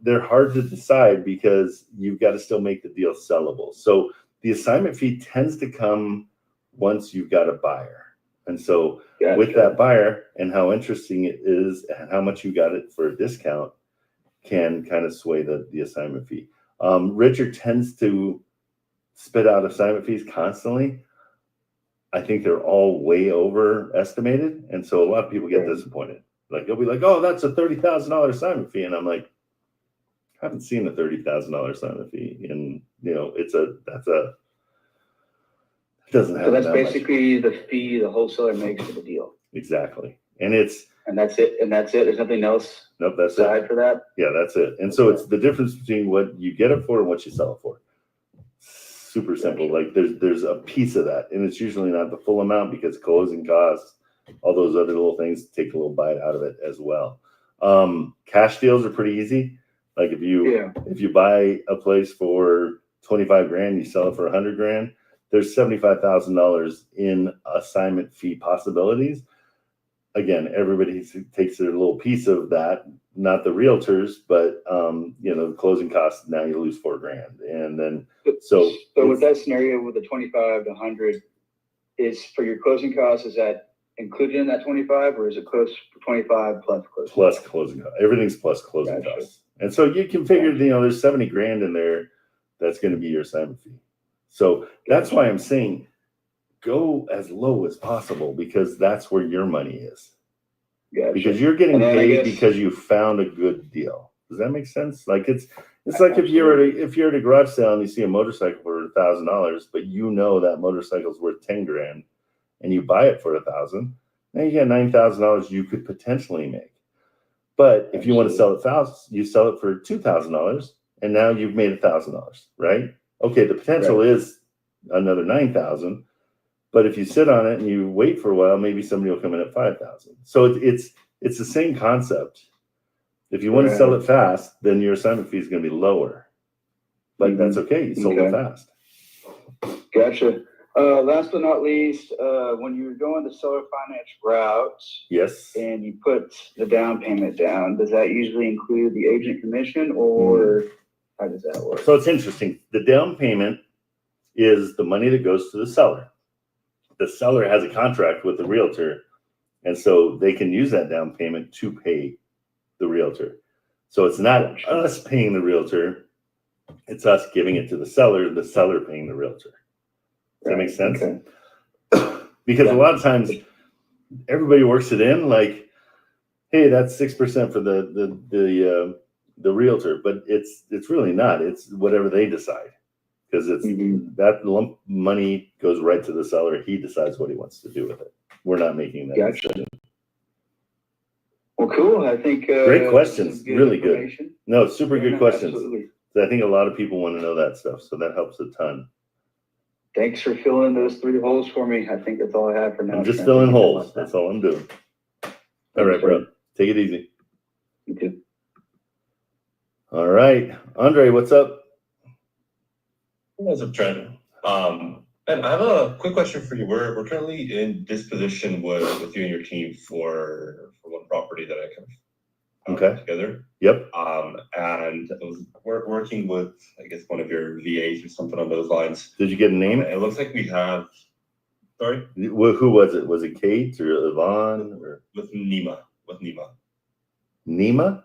they're hard to decide because you've got to still make the deal sellable. So the assignment fee tends to come once you've got a buyer. And so with that buyer and how interesting it is and how much you got it for a discount can kind of sway the assignment fee. Richard tends to spit out assignment fees constantly. I think they're all way overestimated. And so a lot of people get disappointed. Like they'll be like, oh, that's a $30,000 assignment fee. And I'm like, I haven't seen a $30,000 assignment fee. And it doesn't happen. So that's that basically much. the fee the wholesaler makes for the deal. Exactly. And that's it. There's nothing else. Nope, that's aside for that. Yeah, that's it. And so it's the difference between what you get it for and what you sell it for. Super simple. Like there's a piece of that, and it's usually not the full amount because closing costs, all those other little things take a little bite out of it as well. Cash deals are pretty easy. Like if you buy a place for 25 grand, you sell it for 100 grand. There's $75,000 in assignment fee possibilities. Again, everybody takes their little piece of that, not the realtors, but the closing costs. Now you lose $4,000, and then so with that scenario with the 25 to 100, is for your closing costs, is that included in that 25, or is it close for 25 plus closing? Plus closing costs. Everything's plus closing costs, and so you can figure there's 70 grand in there. That's going to be your assignment fee. So that's why I'm saying go as low as possible because that's where your money is. Because you're getting paid because you found a good deal. Does that make sense? Like it's like if you're at a garage sale and you see a motorcycle for $1,000, but that motorcycle's worth 10 grand, and you buy it for $1,000, now you get $9,000 you could potentially make. But if you want to sell it fast, you sell it for $2,000, and now you've made $1,000, right? Okay, the potential is another $9,000. But if you sit on it and you wait for a while, maybe somebody will come in at 5,000. So it's the same concept. If you want to sell it fast, then your assignment fee is going to be lower. But that's okay. You sold it fast. Gotcha. Last but not least, when you're going the seller finance route, yes, and you put the down payment down, does that usually include the agent commission, or how does that work? So it's interesting. The down payment is the money that goes to the seller. The seller has a contract with the realtor, and so they can use that down payment to pay the realtor. So it's not us paying the realtor, it's us giving it to the seller paying the realtor. Does that make sense? Okay. Because a lot of times everybody works it in like, hey, that's 6% for the realtor, but it's really not. It's whatever they decide. Because it's that lump money goes right to the seller. He decides what he wants to do with it. We're not making that decision. Well, cool. I think great questions. Really good. No, super good questions. Absolutely. I think a lot of people want to know that stuff, so that helps a ton. Thanks for filling those 3 holes for me. I think that's all I have for now. I'm just filling holes. That's all I'm doing. All right, bro. Take it easy. You too. All right, Andre, what's up? What's up, Trent? And I have a quick question for you. We're currently in disposition with you and your team for one property that I kind of put together. Yep. And we're working with, I guess, one of your VAs or something on those lines. Did you get a name? It looks like we have. Sorry. Who was it? Was it Kate or Yvonne or with Nima? With Nima. Nima?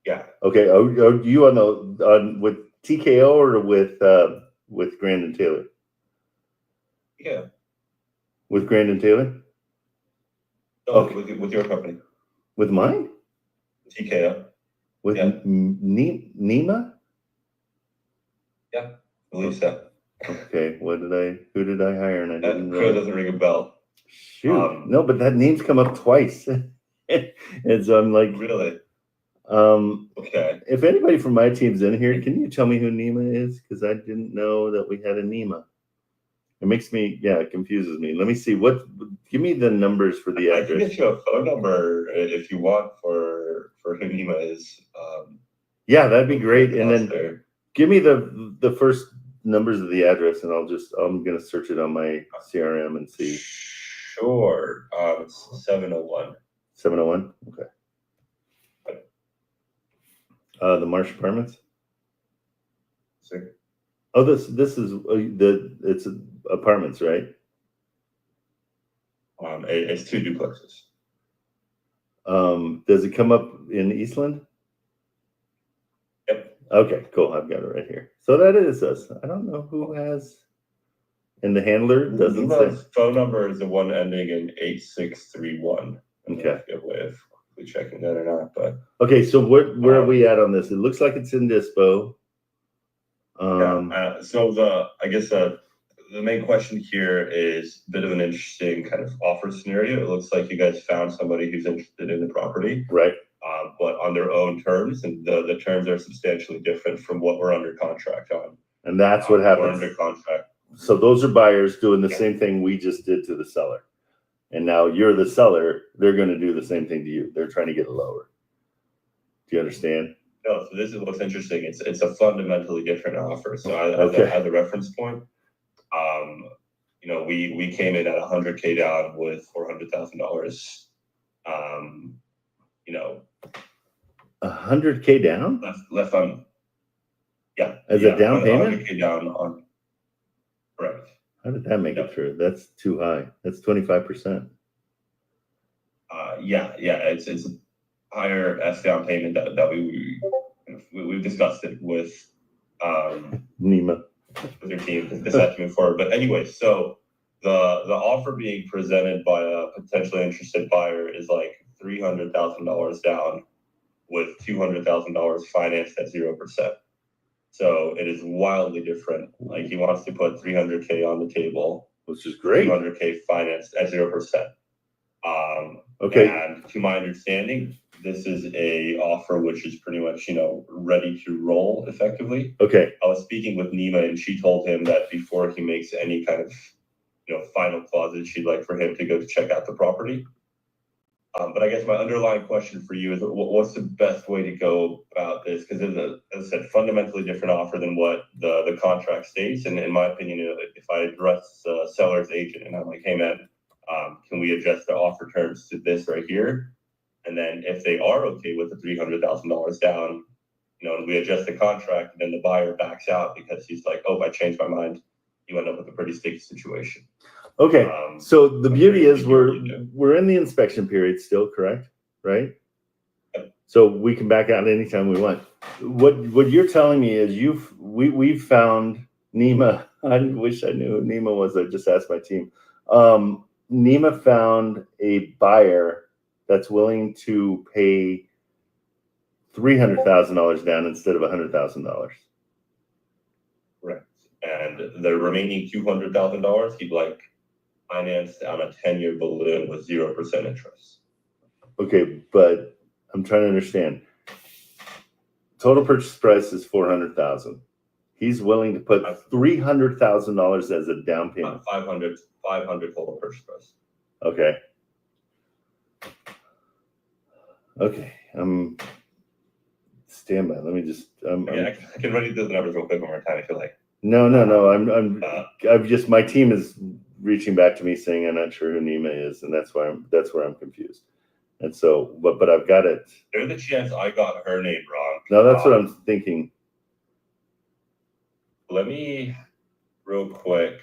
Yeah. Okay. Are you on with TKO or with Grandin Taylor? Yeah. With Grandin Taylor? No, okay. With your company. With mine? TKO. With Nima? Yeah, I believe so. Okay. Who did I hire? And I didn't know. Doesn't ring a bell. Shoot. No, but that name's come up twice. And so I'm like, really? Okay. If anybody from my team's in here, can you tell me who Nima is? Because I didn't know that we had a Nima. It makes me, it confuses me. Let me see. Give me the numbers for the address. I can get you a phone number if you want for who Nima is. Yeah, that'd be great. And then give me the first numbers of the address, and I'm gonna search it on my CRM and see. Sure. It's 701. 701. Okay. The Marsh Apartments. Sir? Oh, this is it's apartments, right? It's 2 duplexes. Does it come up in Eastland? Yep. Okay, cool. I've got it right here. So that is us. I don't know who has. And the handler doesn't say. Nima's phone number is the one ending in 8631. Okay. I have a way of quickly checking that or not, but Okay, so where are we at on this? It looks like it's in Dispo. so the main question here is a bit of an interesting kind of offer scenario. It looks like you guys found somebody who's interested in the property, Right. but on their own terms, and the terms are substantially different from what we're under contract on. And that's what We're happens. under contract. So those are buyers doing the same thing we just did to the seller. And now you're the seller, they're going to do the same thing to you. They're trying to get it lower. Do you understand? No, so this is what's interesting. It's a fundamentally different offer. So Okay. as a reference point, we came in at 100K down with $400,000. 100K down? Left on, yeah. As a down payment? 100K down on, correct. How did that make it through? That's too high. That's 25%. It's a higher S down payment that we've discussed it with Nima. with your team to decide to move forward. But anyway, so the offer being presented by a potentially interested buyer is like $300,000 down with $200,000 financed at 0%. So it is wildly different. Like he wants to put 300K on the table, Which is great. 200K financed at 0%. Okay. And to my understanding, this is a offer which is pretty much, ready to roll effectively. Okay. I was speaking with Nima and she told him that before he makes any kind of, final clauses, she'd like for him to go to check out the property. But I guess my underlying question for you is what's the best way to go about this? Because it's as I said, fundamentally different offer than what the contract states. And in my opinion, if I address the seller's agent and I'm like, hey man, can we adjust the offer terms to this right here? And then if they are okay with the $300,000 down, and we adjust the contract, and then the buyer backs out because he's like, oh, I changed my mind, you end up with a pretty sticky situation. Okay. So the beauty is we're in the inspection period still, correct? Right? Yep. So we can back out anytime we want. What you're telling me is we've found Nima. I wish I knew who Nima was. I just asked my team. Nima found a buyer that's willing to pay $300,000 down instead of $100,000. Correct. And the remaining $200,000, he'd like financed on a 10-year balloon with 0% interest. Okay, but I'm trying to understand. Total purchase price is $400,000. He's willing to put $300,000 as a down payment. 500 total purchase price. Okay. Stand by. Let me just. I can run you through the numbers real quick one more time if you like. No. I've just my team is reaching back to me saying I'm not sure who Nima is, and that's where I'm confused. And so, but I've got it. There's a chance I got her name wrong. No, that's what I'm thinking. Let me real quick.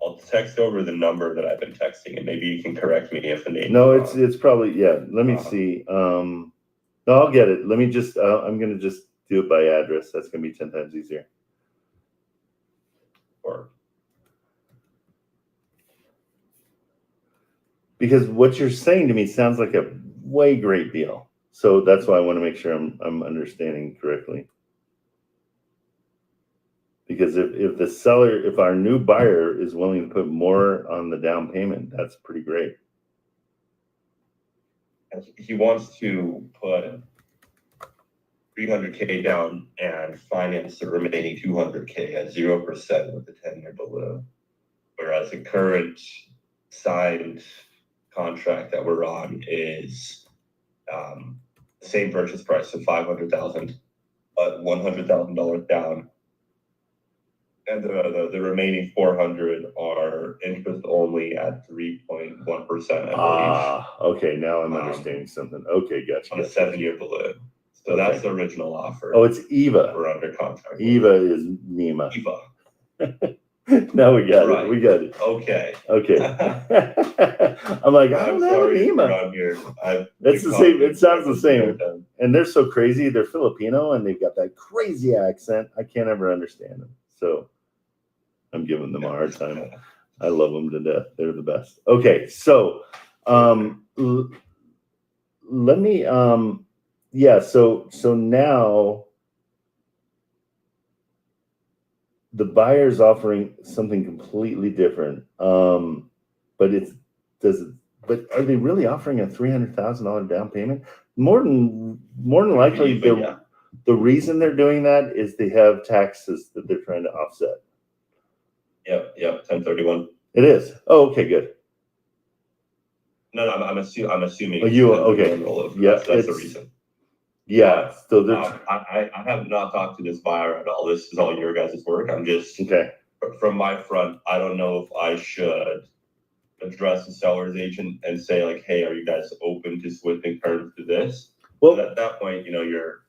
I'll text over the number that I've been texting, and maybe you can correct me if the name. No, it's probably Let me see. No, I'll get it. Let me just. I'm gonna just do it by address. That's gonna be 10 times easier. Because what you're saying to me sounds like a way great deal. So that's why I want to make sure I'm understanding correctly. Because if our new buyer is willing to put more on the down payment, that's pretty great. He wants to put 300K down and finance the remaining 200K at 0% with the 10-year balloon. Whereas the current signed contract that we're on is the same purchase price of $500,000, but $100,000 down And the remaining 400 are interest only at 3.1%, I believe, Ah, okay. Now I'm Um, understanding something. Okay, gotcha. on a gotcha. 7-year balloon. So Okay. that's the original offer. Oh, it's Eva. We're under contract. with. Eva is Nima. Eva. Now we got Right. it. We got it. Okay. Okay. I'm like, I I'm don't have a sorry if you're Nima. on here. That's the same. It sounds the same. And they're so crazy. They're Filipino and they've got that crazy accent. I can't ever understand them. So I'm giving them a hard time. I love them to death. They're the best. Okay, so let me yeah, so now the buyer's offering something completely different. But but are they really offering a $300,000 down payment? More than likely the reason they're doing that is they have taxes that they're trying to offset. Yep, 1031. It is. Oh, okay, good. No, I'm assuming. Oh, you it's okay? 1031 rollover. Yeah, that's the reason. Yeah. So I have not talked to this buyer at all. This is all your guys' work. I'm just okay. From my front. I don't know if I should address the seller's agent and say like, "Hey, are you guys open to switching terms to this?" Well, at that point, you're.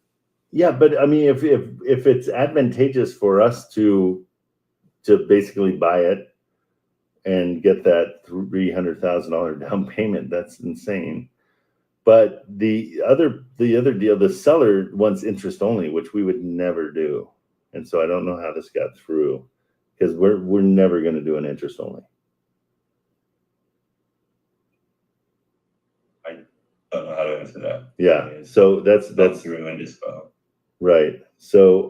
Yeah, but I mean, if it's advantageous for us to basically buy it and get that $300,000 down payment, that's insane. But the other deal, the seller wants interest only, which we would never do, and so I don't know how this got through because we're never going to do an interest only. I don't know how to answer that. Yeah, so that's through and dispo. Right. So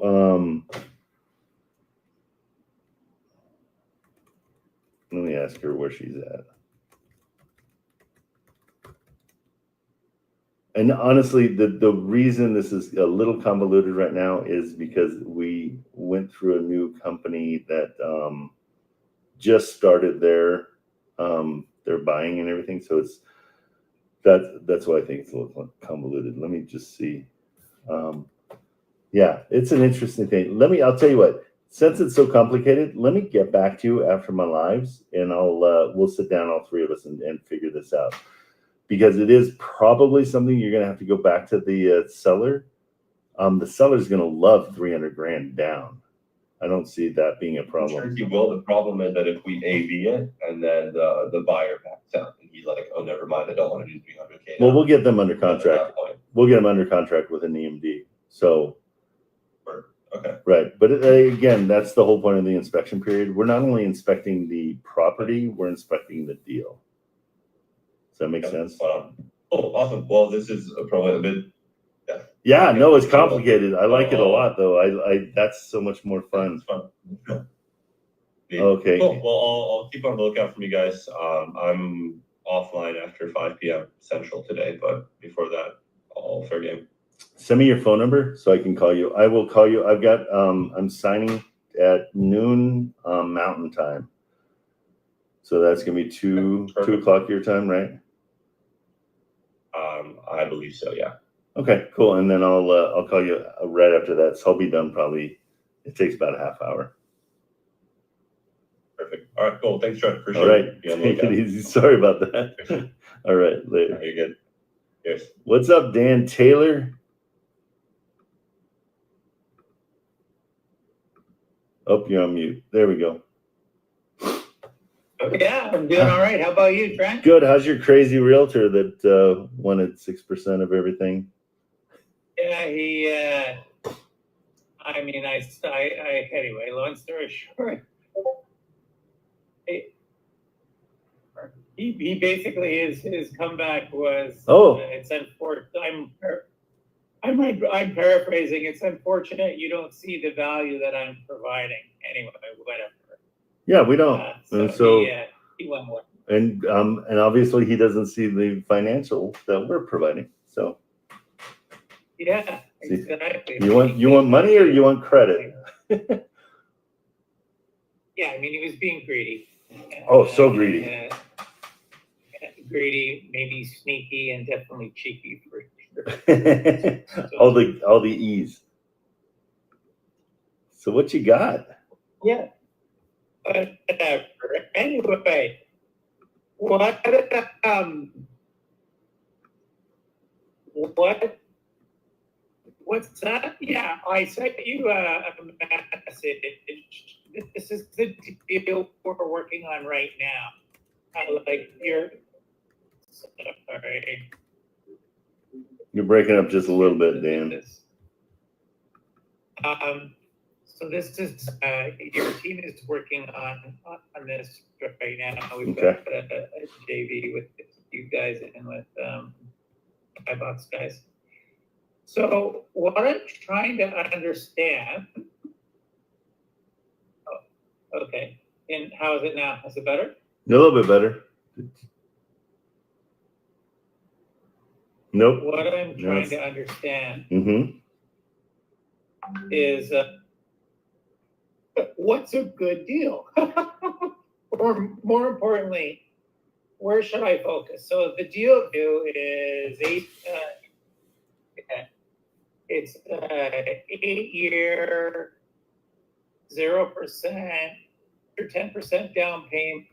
let me ask her where she's at. And honestly, the reason this is a little convoluted right now is because we went through a new company that just started their buying and everything. So that's why I think it's a little convoluted. Let me just see. Yeah, it's an interesting thing. I'll tell you what, since it's so complicated, let me get back to you after my lives and we'll sit down, all three of us, and figure this out. Because it is probably something you're going to have to go back to the seller. The seller's going to love $300,000 down. I don't see that being a problem. I'm sure he will. The problem is that if we AV it and then the buyer backs out and he's like, "Oh, never mind, I don't want to do $300,000." Well, we'll get them under contract. We'll get them under contract with an EMD. So. Okay. Right. But again, that's the whole point of the inspection period. We're not only inspecting the property, we're inspecting the deal. Does that make sense? Oh, awesome. Well, this is probably a bit. Yeah, no, it's complicated. I like it a lot, though. I that's so much more fun. It's fun. Okay. Cool. Well, I'll keep on the lookout from you guys. I'm offline after 5 p.m. Central today, but before that, all fair game. Send me your phone number so I can call you. I will call you. I've got I'm signing at noon Mountain Time. So that's gonna be 2 o'clock your time, right? I believe so, yeah. Okay, cool. And then I'll call you right after that. So I'll be done probably. It takes about a half hour. Perfect. All right, cool. Thanks, Trent. Appreciate it. All right. it. Take it easy. Sorry about that. All right, later. You're good. Yes. What's up, Dan Taylor? Oh, you're on mute. There we go. Yeah, I'm doing all right. How about you, Trent? Good. How's your crazy realtor that wanted 6% of everything? Yeah, anyway, long story short, he basically, his comeback was, it's unfortunate. I'm paraphrasing. It's unfortunate you don't see the value that I'm providing. Anyway, whatever. Yeah, we don't. And so he went more. And obviously he doesn't see the financial that we're providing. So yeah, exactly. You want money or you want credit? Yeah, I mean, he was being greedy. Oh, so greedy. Greedy, maybe sneaky, and definitely cheeky for sure. all the E's. So what you got? Yeah. Whatever. Anyway, what's that? Yeah, I sent you a message. This is the deal we're working on right now. Like sorry. You're breaking up just a little bit, Dan. So this is your team is working on this right now. We've Okay. got a JV with you guys and with iBox guys. So what I'm trying to understand. Oh, okay. And how is it now? Is it better? A little bit better. Nope. What I'm trying to understand Mm-hmm. is what's a good deal? Or more importantly, where should I focus? So the deal is it's 8-year, 0% or 10% down payment,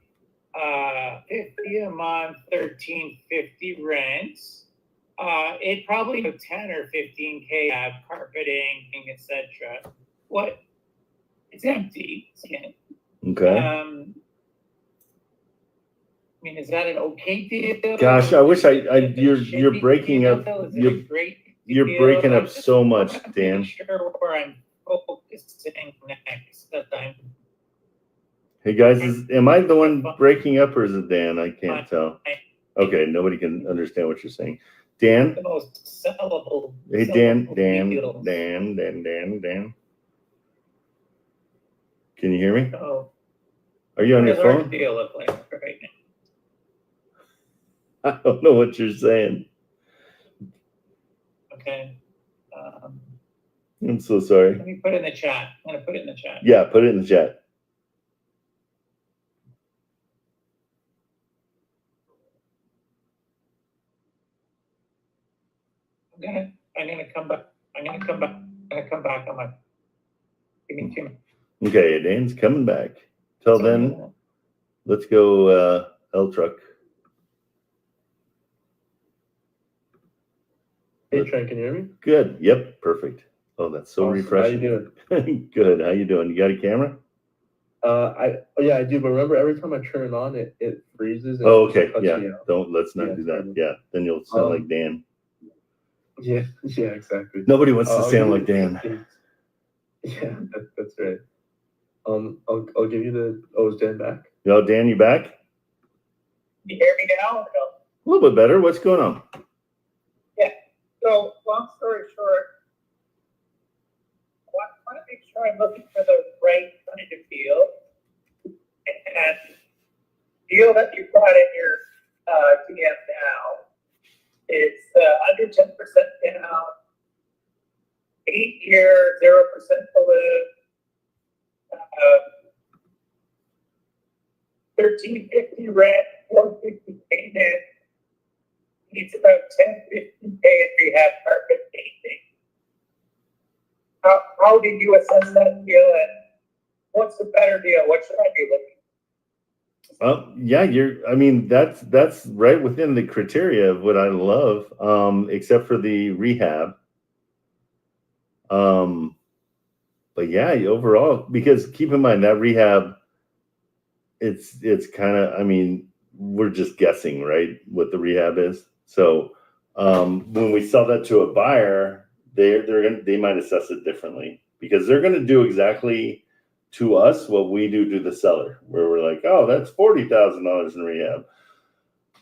50 a month, 1350 rents. It probably have 10 or 15K have carpeting, etc. What? It's empty. Okay. I mean, is that an okay deal? Gosh, I wish you're breaking up. You're breaking up so much, Dan. Sure where I'm focusing next. Hey guys, am I the one breaking up or is it Dan? I can't tell. Okay, nobody can understand what you're saying. Dan? The most sellable. Hey Dan. Can you hear me? Oh, Are you on your what does our phone? deal look like right now? I don't know what you're saying. Okay. I'm so sorry. Let me put it in the chat. I'm gonna put it in the chat. Yeah, put it in the chat. I'm gonna come back. I'm gonna come back on my. Give me 2 minutes. Okay, Dan's coming back. Till then, let's go L Truck. Hey Trent, can you hear me? Good. Yep, perfect. Oh, that's so Awesome. refreshing. How you doing? Good. How you doing? You got a camera? Yeah, I do. But remember, every time I turn it on, it freezes. And Oh, it okay. cuts Yeah. me out. Let's not do that. Yeah. Then you'll sound like Dan. Yeah, exactly. Nobody wants to I'll sound give like you- Dan. Yeah, that's right. I'll give you the. Oh, is Dan back? Yo, Dan, you back? You hear me now? Or no? A little bit better. What's going on? So, long story short, I want to make sure I'm looking for the right kind of deal. And deal that you've got in your DM now, it's under 10% down, 8-year, 0% balloon, 1350 rent, 450 payment. Needs about 10-15K in rehab carpet painting. How did you assess that deal, and what's the better deal? What should I be looking? Yeah, I mean, that's right within the criteria of what I love, except for the rehab. But yeah, overall, because keep in mind that rehab, it's kind of, I mean, we're just guessing, right, what the rehab is. So when we sell that to a buyer, they might assess it differently because they're gonna do exactly to us what we do to the seller, where we're like, oh, that's $40,000 in rehab.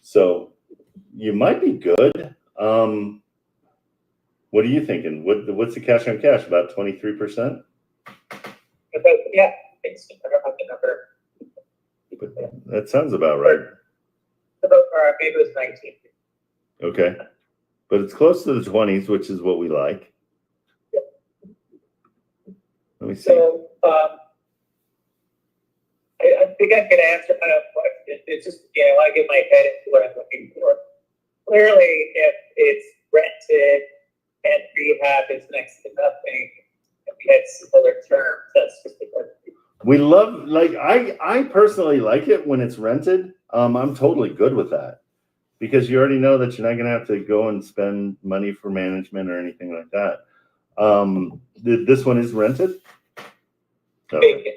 So you might be good. What are you thinking? What's the cash on cash? About 23%? Yeah, it's I don't have the number. But that sounds about right. Maybe it was 19. Okay. But it's close to the 20s, which is what we like. Let me see. So I think I can answer that question. It's just, I want to get my head into what I'm looking for. Clearly, if it's rented and rehab is next to nothing, and we had similar terms, that's just a good thing. We love, like, I personally like it when it's rented. I'm totally good with that because you already know that you're not going to have to go and spend money for management or anything like that. This one is rented. Okay.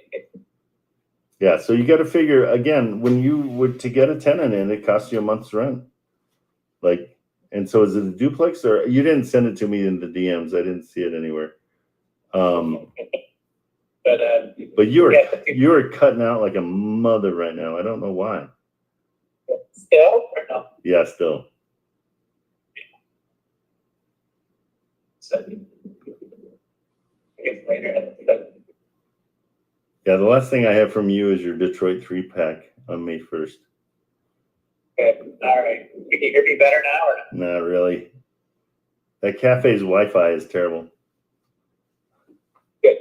Yeah, so you got to figure again when you would to get a tenant in, it costs you a month's rent. Like, and so is it a duplex or you didn't send it to me in the DMs? I didn't see it anywhere. But you're cutting out like a mother right now. I don't know why. Still or no? Yeah, still. Yeah, the last thing I have from you is your Detroit 3-pack on May 1st. Okay, all right. Can you hear me better now or not? Not really. That cafe's Wi-Fi is terrible. Good.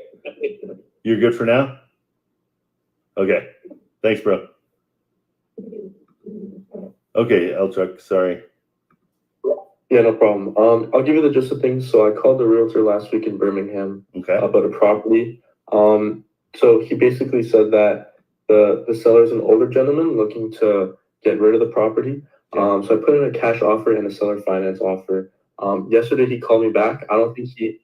You're good for now? Okay. Thanks, bro. Okay, L-Truck, sorry. Yeah, no problem. I'll give you the gist of things. So I called the realtor last week in Birmingham Okay. about a property. So he basically said that the seller is an older gentleman looking to get rid of the property. So I put in a cash offer and a seller finance offer. Yesterday he called me back. I don't think he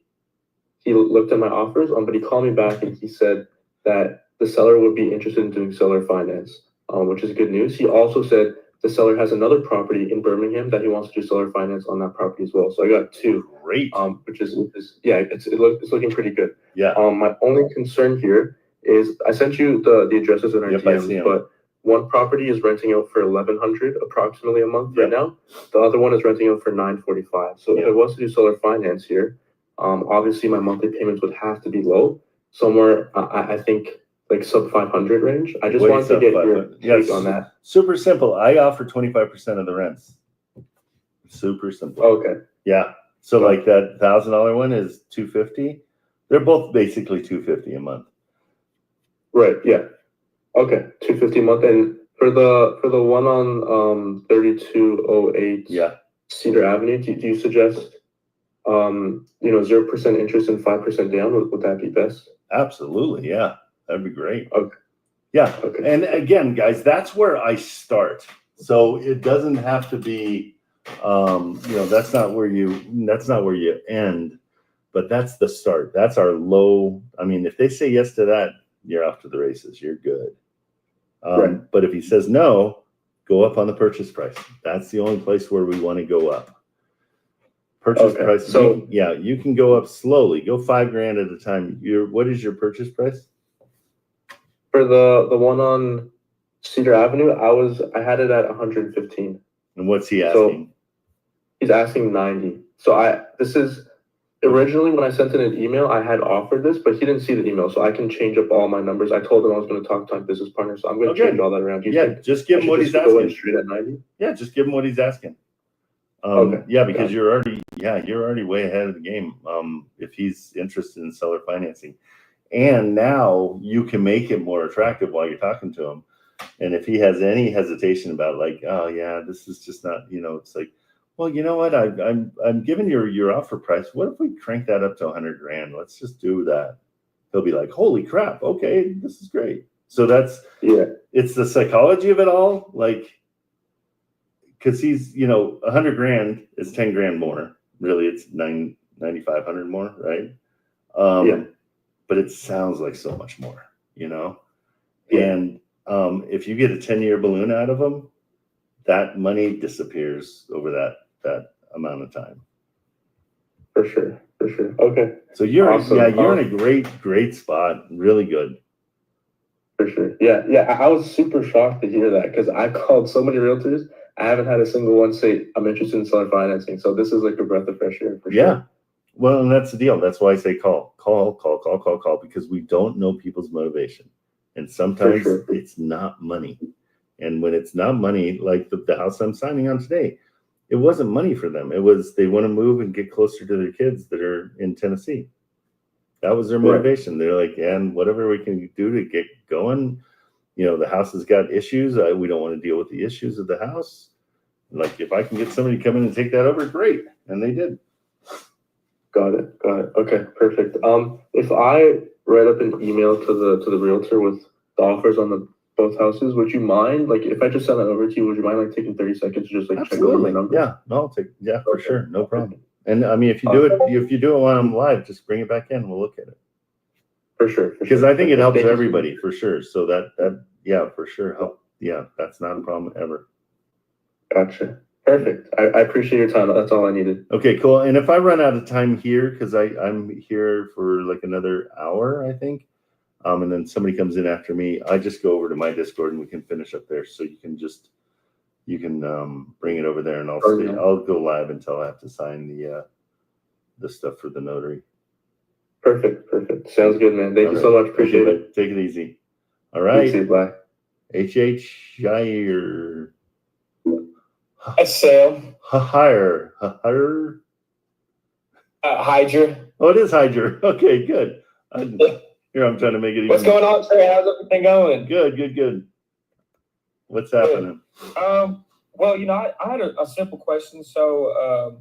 looked at my offers, but he called me back and he said that the seller would be interested in doing seller finance, which is good news. He also said the seller has another property in Birmingham that he wants to do seller finance on that property as well. So I got two. Great. Which is yeah, it's looking pretty good. Yeah. My only concern here is I sent you the addresses in our DMs, but one property is renting out for $1,100 approximately a month right now. The other one is renting out for $945. So if I was to do seller finance here, obviously my monthly payments would have to be low, somewhere I think like sub 500 range. I just wanted to get your take on that. Super simple. I offer 25% of the rents. Super simple. Okay. Yeah. So like that $1,000 one is $250. They're both basically $250 a month. Right. Yeah. Okay. $250 a month. And for the one on 3208 Cedar Avenue, do you suggest 0% interest and 5% down? Would that be best? Absolutely. Yeah. That'd be great. Okay. Yeah. Okay. And again, guys, that's where I start. So it doesn't have to be, that's not where you end, but that's the start. That's our low. I mean, if they say yes to that, you're off to the races. You're good. Right. But if he says no, go up on the purchase price. That's the only place where we want to go up. Purchase price. So you can go up slowly. Go $5,000 at a time. What is your purchase price? For the one on Cedar Avenue, I had it at 115. And what's he asking? So he's asking 90. So this is originally when I sent in an email, I had offered this, but he didn't see the email, so I can change up all my numbers. I told him I was going to talk to my business partner, so I'm going to change all that around. Just give him what he's asking. Straight at 90. Yeah, just give him what he's asking. Okay. Yeah, because you're already way ahead of the game. If he's interested in seller financing, and now you can make it more attractive while you're talking to him. And if he has any hesitation about like, oh yeah, this is just not, it's like, well, you know what? I'm giving your offer price. What if we crank that up to $100,000? Let's just do that. He'll be like, holy crap. Okay, this is great. So it's the psychology of it all. Like, cause he's, $100,000 is $10,000 more. Really, it's $9,500 more, right? But it sounds like so much more, and if you get a 10-year balloon out of them, that money disappears over that amount of time. For sure. Okay. So you're awesome. You're in a great spot. Really good. For sure. Yeah. I was super shocked to hear that because I called so many realtors. I haven't had a single one say I'm interested in seller financing. So this is like a breath of fresh air for sure. Well, and that's the deal. That's why I say call, because we don't know people's motivation. And sometimes it's not money. And when it's not money, like the house I'm signing on today, it wasn't money for them. It was they want to move and get closer to their kids that are in Tennessee. That was their motivation. They're like, and whatever we can do to get going, the house has got issues. We don't want to deal with the issues of the house. Like if I can get somebody to come in and take that over, great. And they did. Got it. Okay, perfect. If I write up an email to the realtor with the offers on the both houses. Would you mind, like, if I just send that over to you, would you mind like taking 30 seconds to just like check over my Absolutely. numbers? Yeah, no, I'll take, yeah, for Okay. sure. No problem. And I mean, if you do it while I'm live, just bring it back in. We'll look at it. For sure. Because I think it helps Thank you. everybody for sure. So that, yeah, for sure. Help. Yeah, that's not a problem ever. Gotcha. Perfect. I appreciate your time. That's all I needed. Okay, cool. And if I run out of time here, because I'm here for like another hour, I think, and then somebody comes in after me, I just go over to my Discord and we can finish up there. So you can bring it over there, and I'll go live until I have to sign the stuff for the notary. Perfect. Sounds good, man. Thank you so much. Appreciate it. Take it easy. All right. You too. Bye. HHIR. That's Sam. Hire. Hydra. Oh, it is Hydra. Okay, good. Here, I'm trying to make it. What's going on, sir? How's everything going? Good. What's happening? Well, you know, I had a simple question. So,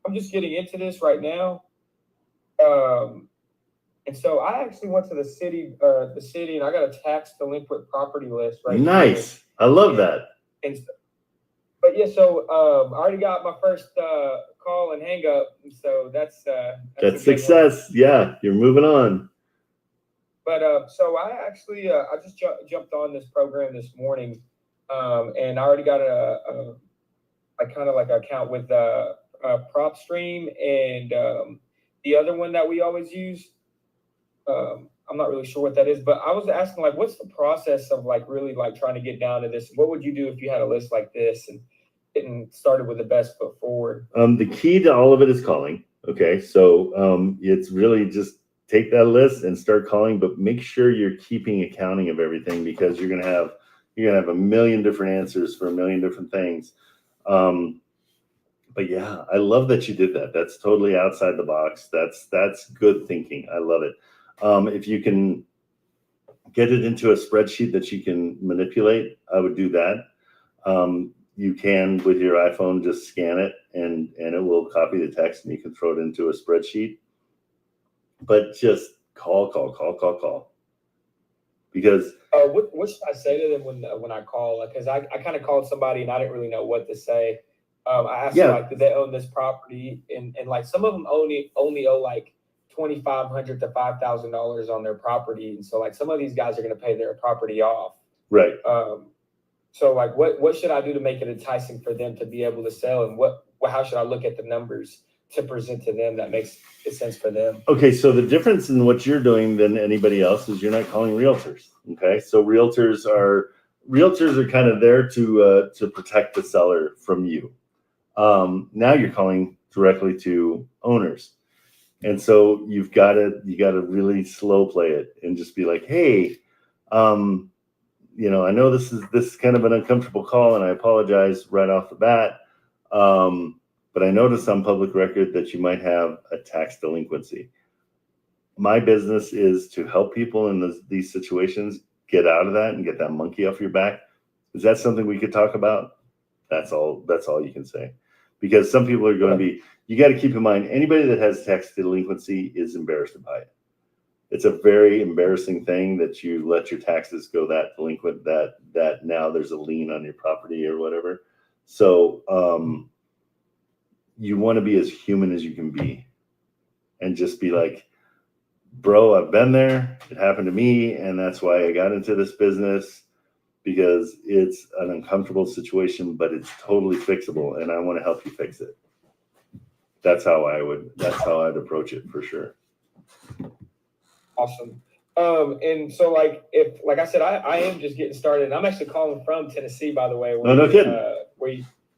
I'm just getting into this right now. And so I actually went to the city, and I got a tax delinquent property list right Nice. here. I love that. But yeah, so I already got my first call and hang up, and so that's success. Yeah, you're moving on. But so I actually I just jumped on this program this morning, and I already got a kind of like an account with PropStream and the other one that we always use. I'm not really sure what that is, but I was asking, like, what's the process of like really like trying to get down to this? What would you do if you had a list like this and getting started with the best foot forward? The key to all of it is calling. Okay, so it's really just take that list and start calling, but make sure you're keeping accounting of everything, because you're gonna have a million different answers for a million different things. But yeah, I love that you did that. That's totally outside the box. That's good thinking. I love it. If you can get it into a spreadsheet that you can manipulate, I would do that. You can, with your iPhone, just scan it and it will copy the text and you can throw it into a spreadsheet. But just call. Because what should I say to them when I call? Because I kind of called somebody and I didn't really know what to say. I asked them, like, did they own this property? And like some of them only owe like $2,500 to $5,000 on their property, and so like some of these guys are going to pay their property off. Right. So like what should I do to make it enticing for them to be able to sell, and how should I look at the numbers to present to them that makes sense for them? Okay, so the difference in what you're doing than anybody else is you're not calling realtors. Okay, so realtors are kind of there to protect the seller from you. Now you're calling directly to owners, and so you got to really slow play it and just be like, hey, I know this is kind of an uncomfortable call, and I apologize right off the bat. But I noticed on public record that you might have a tax delinquency. My business is to help people in these situations get out of that and get that monkey off your back. Is that something we could talk about? That's all you can say. Because some people are going to be, you got to keep in mind, anybody that has tax delinquency is embarrassed by it. It's a very embarrassing thing that you let your taxes go that delinquent, that now there's a lien on your property or whatever. So you want to be as human as you can be and just be like, bro, I've been there. It happened to me. And that's why I got into this business, because it's an uncomfortable situation, but it's totally fixable. And I want to help you fix it. That's how I'd approach it for sure. Awesome. And so like I said, I am just getting started. I'm actually calling from Tennessee, by the way. No kidding.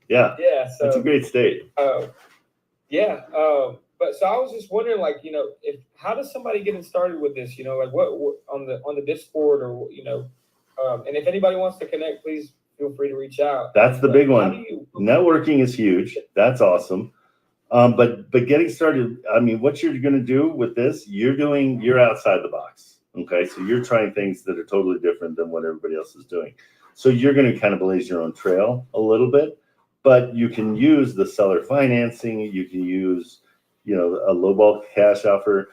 Yeah. So it's a great state. But so I was just wondering, like, how does somebody get started with this? Like what on the Discord, or and if anybody wants to connect, please feel free to reach out. That's the big one. Networking is huge. That's awesome. But getting started, I mean, what you're going to do with this, you're outside the box. Okay. So you're trying things that are totally different than what everybody else is doing. So you're going to kind of blaze your own trail a little bit, but you can use the seller financing. You can use, a lowball cash offer.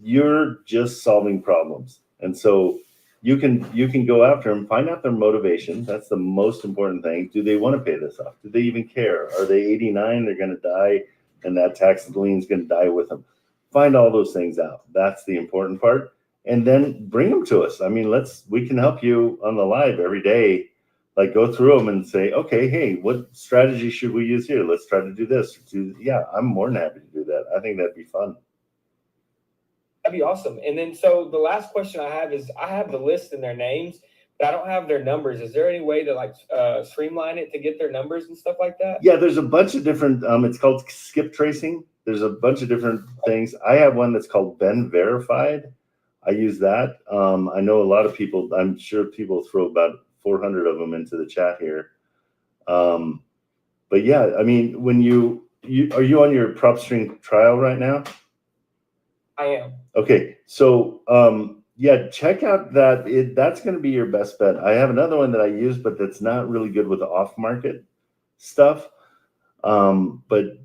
you're just solving problems. And so you can go after them, find out their motivation. That's the most important thing. Do they want to pay this off? Do they even care? Are they 89? They're going to die, and that tax lien is going to die with them. Find all those things out. That's the important part. And then bring them to us. I mean, we can help you on the live every day. Like go through them and say, okay, hey, what strategy should we use here? Let's try to do this. Yeah, I'm more than happy to do that. I think that'd be fun. That'd be awesome. And then, so the last question I have is, I have the list and their names, but I don't have their numbers. Is there any way to like streamline it to get their numbers and stuff like that? Yeah, there's a bunch of different, it's called skip tracing. There's a bunch of different things. I have one that's called Ben Verified. I use that. I know a lot of people, I'm sure people throw about 400 of them into the chat here. But yeah, I mean, when are you on your PropStream trial right now? I am. Okay, so yeah, check out that. That's going to be your best bet. I have another one that I use, but that's not really good with the off-market stuff. But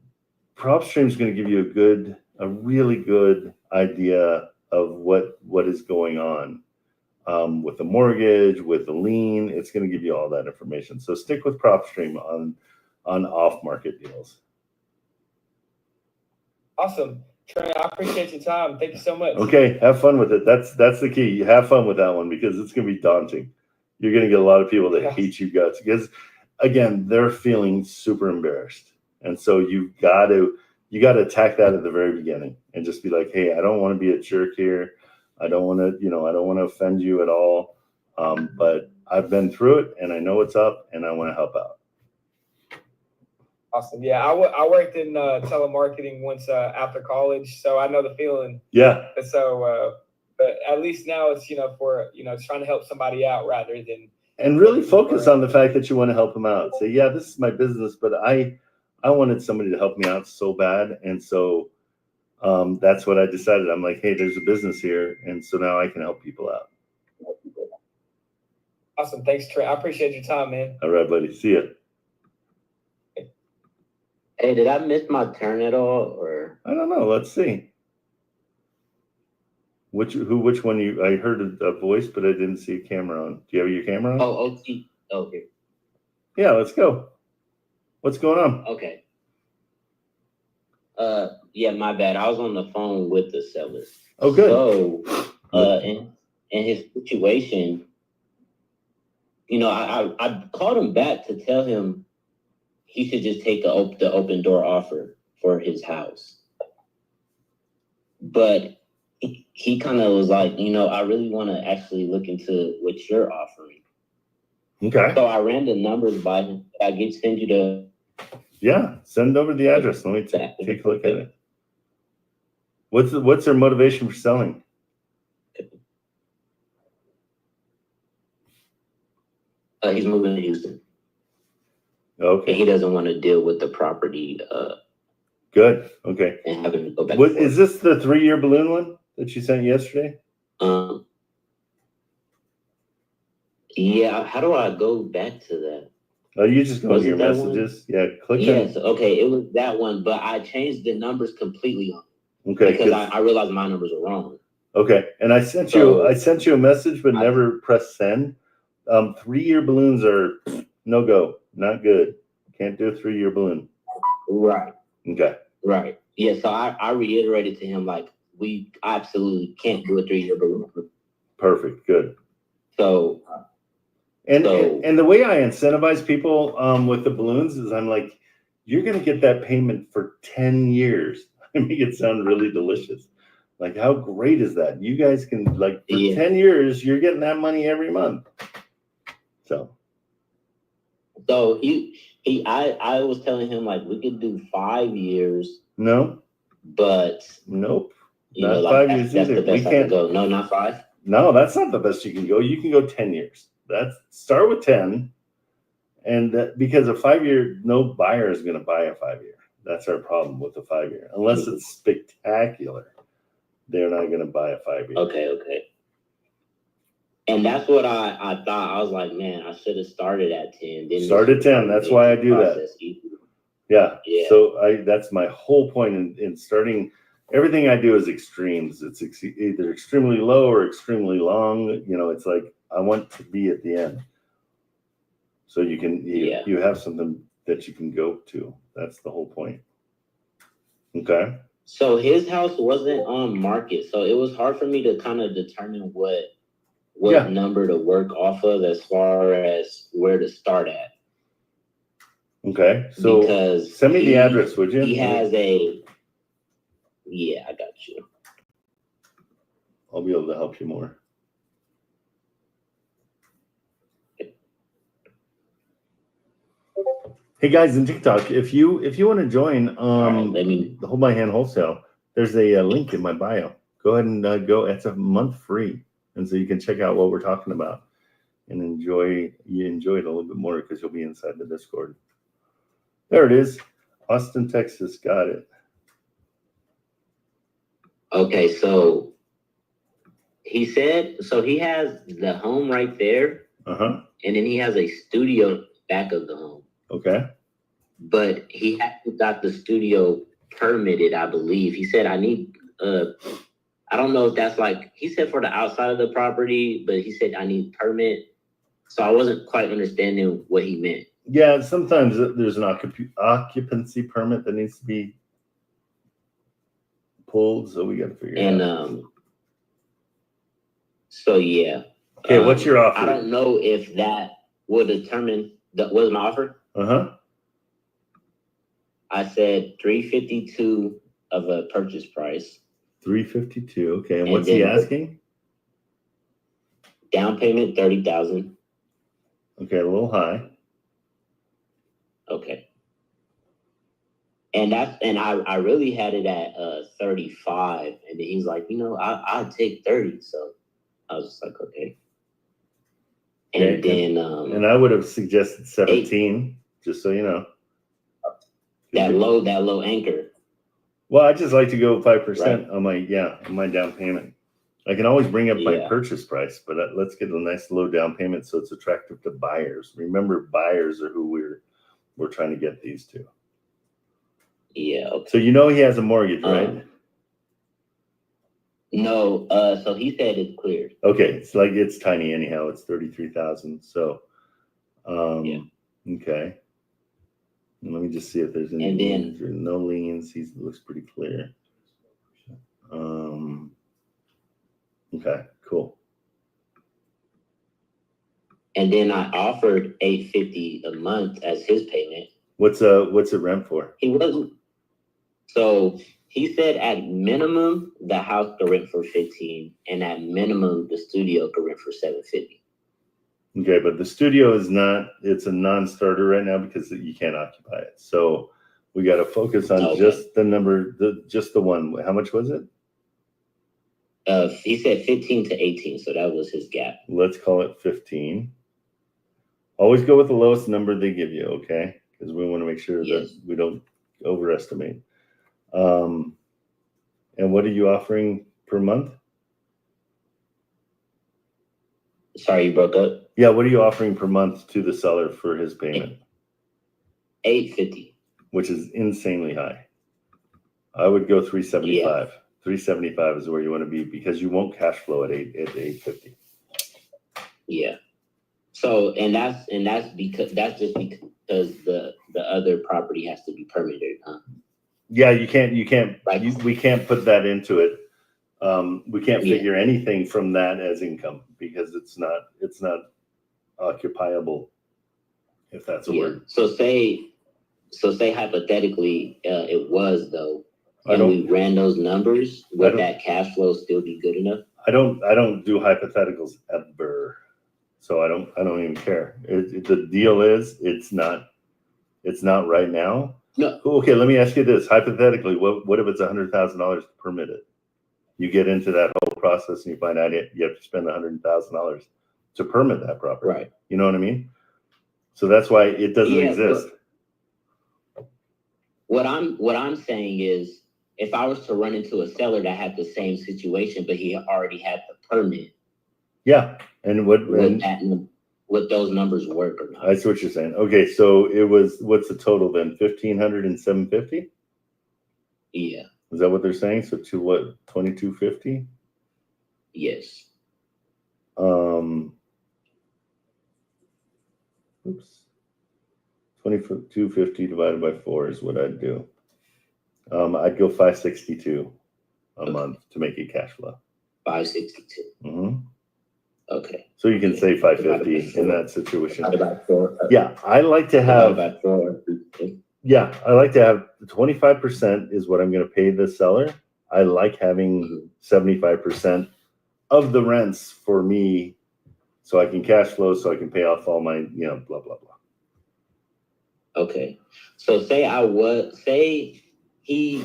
PropStream is going to give you a really good idea of what is going on with the mortgage, with the lien. It's going to give you all that information. So stick with PropStream on off-market deals. Awesome. Trent, I appreciate your time. Thank you so much. Okay, have fun with it. That's the key. You have fun with that one because it's going to be daunting. You're going to get a lot of people that hate you guts because, again, they're feeling super embarrassed, and so you got to attack that at the very beginning and just be like, hey, I don't want to be a jerk here. I don't want to offend you at all. But I've been through it and I know what's up and I want to help out. Awesome. Yeah, I worked in telemarketing once after college, so I know the feeling. Yeah. So, but at least now it's for trying to help somebody out rather than. And really focus on the fact that you want to help them out. Say, yeah, this is my business, but I wanted somebody to help me out so bad, and so that's what I decided. I'm like, hey, there's a business here, and so now I can help people out. Awesome. Thanks, Trent. I appreciate your time, man. All right, buddy. See ya. Hey, did I miss my turn at all, or? I don't know. Let's see. Which one I heard a voice, but I didn't see a camera on. Do you have your camera on? Oh, OT. Okay. Yeah, let's go. What's going on? Okay. Yeah, my bad. I was on the phone with the seller. Oh, good. So, in his situation, I called him back to tell him he should just take the open door offer for his house. But he kind of was like, I really want to actually look into what you're offering. Okay. So I ran the numbers by him. I can send you the. Yeah, send over the address. Let me take a look at it. What's their motivation for selling? He's moving to Houston. Okay. And he doesn't want to deal with the property. Good. Okay. And having to go back. Is this the 3-year balloon one that you sent yesterday? Yeah. How do I go back to that? Oh, you just go to your messages. Yeah. Click. Yes. Okay. It was that one, but I changed the numbers completely. Okay. Because I realized my numbers are wrong. Okay. And I sent you a message, but never press send. 3-year balloons are no go. Not good. Can't do a 3-year balloon. Right. Okay. Right. Yeah. So I reiterated to him, like, we absolutely can't do a 3-year balloon. Perfect. Good. So. And the way I incentivize people with the balloons is I'm like, you're going to get that payment for 10 years. I make it sound really delicious. Like, how great is that? You guys can, like, for 10 years, you're getting that money every month. So I was telling him, like, we could do 5 years. No. But. Nope. Not 5 years that's either. The best I can go. No, not 5. No, that's not the best you can go. You can go 10 years. Start with 10. And because a 5-year, no buyer is going to buy a 5-year. That's our problem with the 5-year. Unless it's spectacular, they're not going to buy a 5-year. Okay. And that's what I thought. I was like, man, I should have started at 10. Start at 10. That's why I do that. Yeah. So that's my whole point in starting everything I do is extremes. It's either extremely low or extremely long. You know, it's like I want to be at the end, so you can you have something that you can go to. That's the whole point. Okay. So his house wasn't on market, so it was hard for me to kind of determine what number to work off of as far as where to start at. Okay. So because send me the address, would you? He has I got you. I'll be able to help you more. Hey guys in TikTok, if you want to join the Hold My Hand Wholesale, there's a link in my bio. Go ahead and go. It's a month free, and so you can check out what we're talking about and enjoy it a little bit more because you'll be inside the Discord. There it is, Austin, Texas. Got it. Okay, so he said he has the home right there, and then he has a studio back of the home. Okay. But he hasn't got the studio permitted, I believe. He said, I need, I don't know if that's like, he said for the outside of the property, but he said, I need permit. So I wasn't quite understanding what he meant. Yeah, sometimes there's an occupancy permit that needs to be pulled, so we got to figure it out. So yeah. Okay, what's your offer? I don't know if that will determine what's my offer. I said 352 of a purchase price. 352. Okay, and what's he asking? Down payment 30,000. Okay, a little high. Okay. And I really had it at 35, and then he's like, I'll take 30. So I was just like, okay. And then and I would have suggested 17, just so you know. That low anchor. Well, I just like to go 5% on my down payment. I can always bring up my purchase price, but let's get a nice low down payment so it's attractive to buyers. Remember, buyers are who we're trying to get these to. Yeah. Okay. So he has a mortgage, right? No. So he said it's cleared. Okay, it's tiny anyhow. It's 33,000. So, okay. Let me just see if there's any liens or no liens. He looks pretty clear. Okay, cool. And then I offered $850 a month as his payment. What's it rent for? He wasn't. So he said at minimum the house could rent for 15, and at minimum the studio could rent for 750. Okay, but the studio it's a non-starter right now because you can't occupy it. So we got to focus on just the number, just the one. How much was it? He said 15 to 18, so that was his gap. Let's call it 15. Always go with the lowest number they give you, okay? Because we want to make sure that we don't overestimate. And what are you offering per month? Sorry, you broke up. Yeah, what are you offering per month to the seller for his payment? $850, which is insanely high. I would go 375. 375 is where you want to be because you won't cash flow at 850. Yeah. So and that's just because the other property has to be permitted, huh? Yeah, we can't put that into it. We can't figure anything from that as income because it's not occupiable, if that's a word. So say hypothetically it was though, and we ran those numbers, would that cash flow still be good enough? I don't do hypotheticals ever, so I don't even care. The deal is it's not right now. No. Okay, let me ask you this hypothetically: what if it's $100,000 to permit it? You get into that whole process and you find out you have to spend $100,000 to permit that property. Right. You know what I mean? So that's why it doesn't exist. What I'm saying is, if I was to run into a seller that had the same situation, but he already had the permit. Yeah, and would those numbers work or not? I see what you're saying. Okay, so it was what's the total then? 1,500 and 750? Yeah. Is that what they're saying? So to what, 2250? Yes. Oops. 2250 divided by 4 is what I'd do. I'd go 562 a Okay. month to make it cash flow. 562. Mm-hmm. Okay. So you can Yeah. say 550 Divided by in 4. that situation. Divided by 4. Yeah, I like to Divided have. by 4. Yeah, I like to have 25% is what I'm going to pay the seller. I like having 75% of the rents for me, so I can cash flow, so I can pay off all my, blah blah blah. Okay. So say he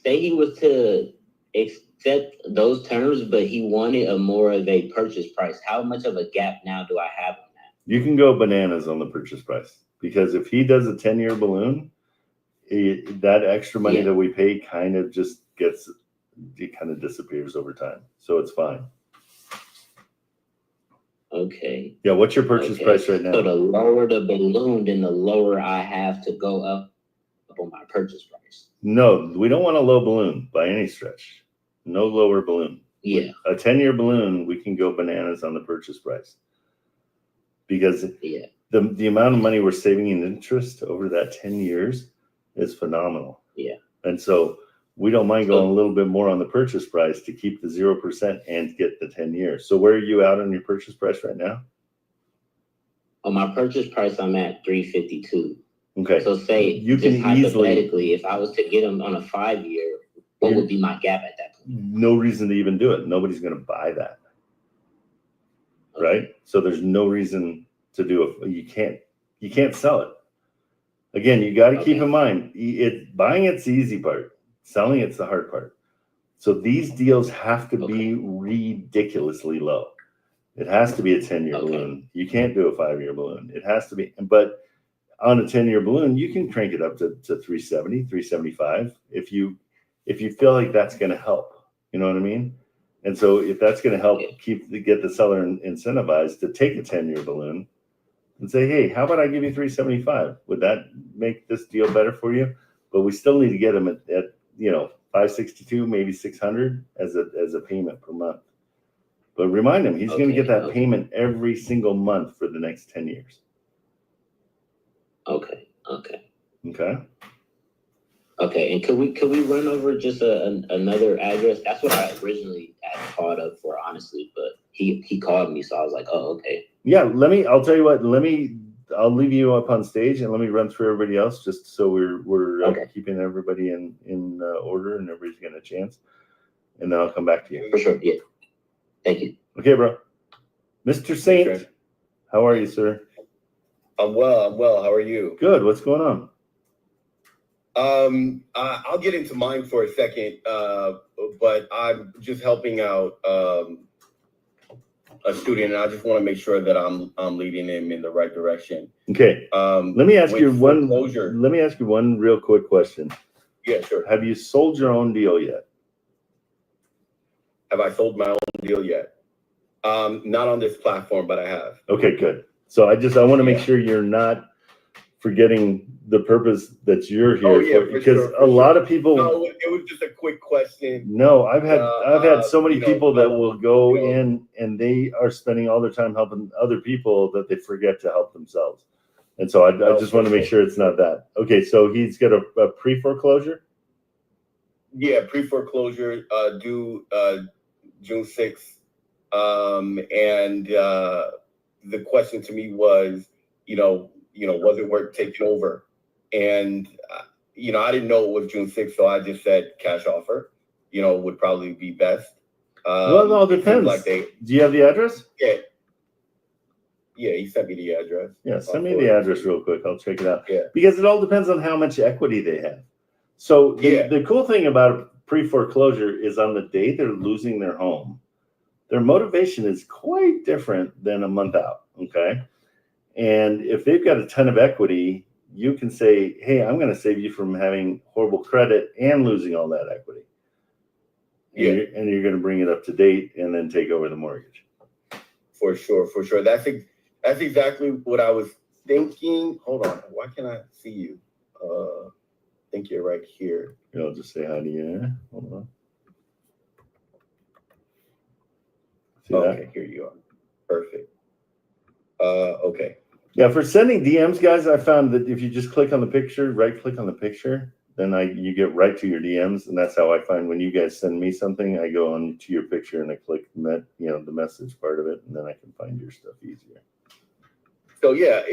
was to accept those terms, but he wanted a more of a purchase price. How much of a gap now do I have on that? You can go bananas on the purchase price, because if he does a 10-year balloon, that extra money Yeah. that we pay kind of disappears over time. So it's fine. Okay. Yeah, what's your purchase price right So now? the lower the balloon, then the lower I have to go up on my purchase price. No, we don't want a low balloon by any stretch. No lower balloon. Yeah. A 10-year balloon, we can go bananas on the purchase price, because Yeah. the amount of money we're saving in interest over that 10 years is phenomenal. Yeah. And so we don't mind going a little bit more on the purchase price to keep the 0% and get the 10 years. So where are you out on your purchase price right now? On my purchase price, I'm at 352. Okay. So say you just can easily, hypothetically, if I was to get them on a 5-year, what would be my gap at that point? no reason to even do it. Nobody's going to buy that. Right? So there's no reason to do it. You can't sell it. Again, you got to keep in mind, buying it's the easy part. Selling it's the hard part. So these deals have to be ridiculously low. It has to be a 10-year balloon. You can't do a 5-year balloon. It has to be, but on a 10-year balloon, you can crank it up to 370, 375 if you feel like that's going to help. You know what I mean? And so if that's going to help get the seller incentivized to take a 10-year balloon and say, hey, how about I give you 375? Would that make this deal better for you? But we still need to get them at 562, maybe 600 as a payment per month. But remind him, he's going to get that payment every single month for the next 10 years. Okay. And could we run over just another address? That's what I originally had thought of for, honestly, but he called me, so I was like, oh, okay. Yeah, I'll tell you what, I'll leave you up on stage and let me run through everybody else, just so we're keeping everybody in order and everybody's getting a chance. And then I'll come back to you. For sure, yeah. Thank you. Okay, bro. Mr. Saint, how are you, sir? I'm well. How are you? Good. What's going on? I'll get into mine for a second, but I'm just helping out a student, and I just want to make sure that I'm leading him in the right direction. Okay. Let me ask you one. Let me ask you one real quick question. Yeah, sure. Have you sold your own deal yet? Have I sold my own deal yet? Not on this platform, but I have. Okay, good. So I want to make sure you're not forgetting the purpose that you're here for, because a lot of people. No, it was just a quick question. No, I've had so many people that will go in and they are spending all their time helping other people that they forget to help themselves. And so I just want to make sure it's not that. Okay, so he's got a pre-foreclosure? Yeah, pre-foreclosure due June 6th. And the question to me was, was it worth taking over? And, I didn't know it was June 6th, so I just said cash offer, would probably be best. Well, it all depends. Do you have the address? Yeah, he sent me the address. Yeah, send me the address real quick. I'll check it out. Yeah. Because it all depends on how much equity they have. So the cool thing about pre-foreclosure is on the day they're losing their home, their motivation is quite different than a month out, okay? And if they've got a ton of equity, you can say, hey, I'm going to save you from having horrible credit and losing all that equity. And you're going to bring it up to date and then take over the mortgage. For sure. That's exactly what I was thinking. Hold on. Why can't I see you? think you're right here. I'll just say hi to you. Hold on. See that? Okay, here you are. Perfect. Okay. Yeah, for sending DMs, guys, I found that if you just click on the picture, right click on the picture, then you get right to your DMs, and that's how I find when you guys send me something, I go on to your picture and I click the message part of it, and then I can find your stuff easier. So yeah,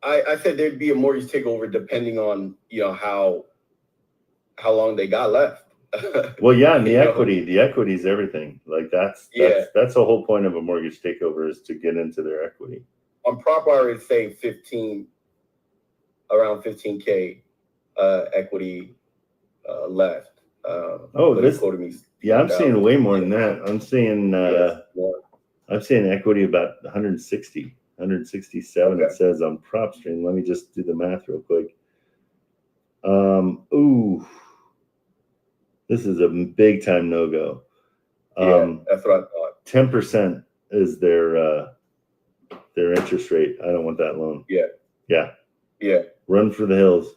I said there'd be a mortgage takeover depending on how long they got left. Well, yeah, and the You know? equity is everything. Like that's the whole point of a mortgage takeover, is to get into their equity. On PropWire, it's saying around 15K equity left. But he quoted me. I'm seeing way more than that. I'm seeing I'm seeing equity about 160, 167. Okay. It says on PropStream. Let me just do the math real quick. This is a big time no-go. That's what I thought. 10% is their interest rate. I don't want that loan. Yeah. Run for the hills.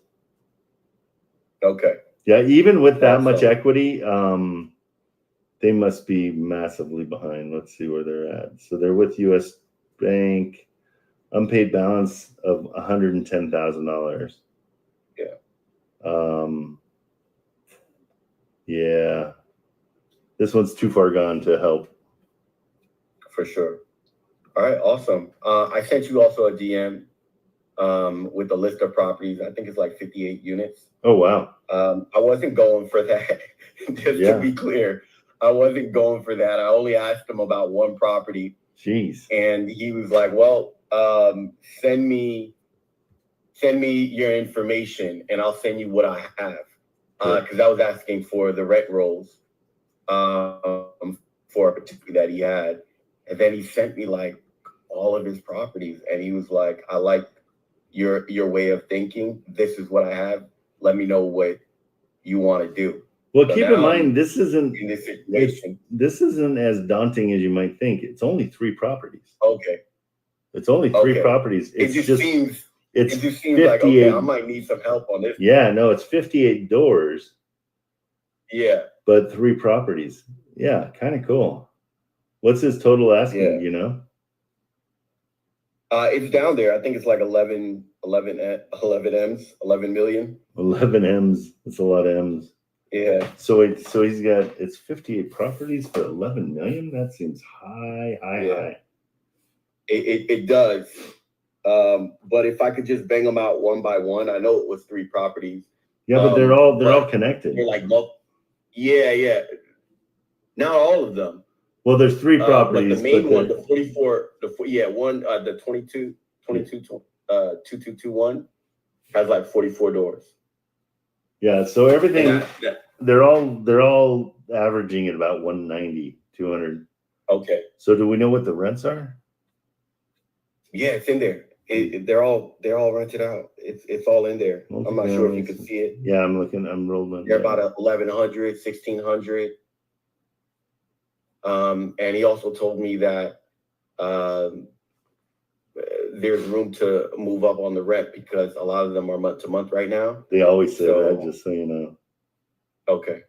Okay. Yeah, even with that Awesome. much equity, they must be massively behind. Let's see where they're at. So they're with U.S. Bank, unpaid balance of $110,000. Yeah. This one's too far gone to help. For sure. All right, awesome. I sent you also a DM with a list of properties. I think it's like 58 units. Oh, wow. I wasn't going for that. Just to be clear, I wasn't going for that. I only asked him about one property. Jeez. And he was like, well, send me your information and I'll send you what I have. Because I was asking for the rent rolls for a particular that he had. And then he sent me like all of his properties. And he was like, I like your way of thinking. This is what I have. Let me know what you want to do. Well, So keep in mind, this isn't in this situation. This isn't as daunting as you might think. It's only 3 properties. Okay. It's only 3 properties. It just seems like, okay, I might need some help on this. Yeah, no, it's 58 doors. Yeah. But 3 properties. Yeah, kind of cool. What's his total asking, you know? It's down there. I think it's like 11 M's, 11 million. 11 M's. That's a lot of M's. Yeah. So he's got, it's 58 properties for 11 million. That seems high. It does. But if I could just bang them out one by one, I know it was 3 properties. Yeah, but they're all connected. They're like, yeah. Not all of them. Well, there's 3 properties. But the main one, the 44, the 2221 has like 44 doors. Yeah, so everything, they're all averaging at about 190, 200. Okay. So do we know what the rents are? Yeah, it's in there. They're all rented out. It's all in there. I'm not sure if you can see it. Yeah, I'm looking. I'm rolling. They're about 1,100, 1,600. And he also told me that there's room to move up on the rent because a lot of them are month to month right now. They always say that, just so you know. Okay.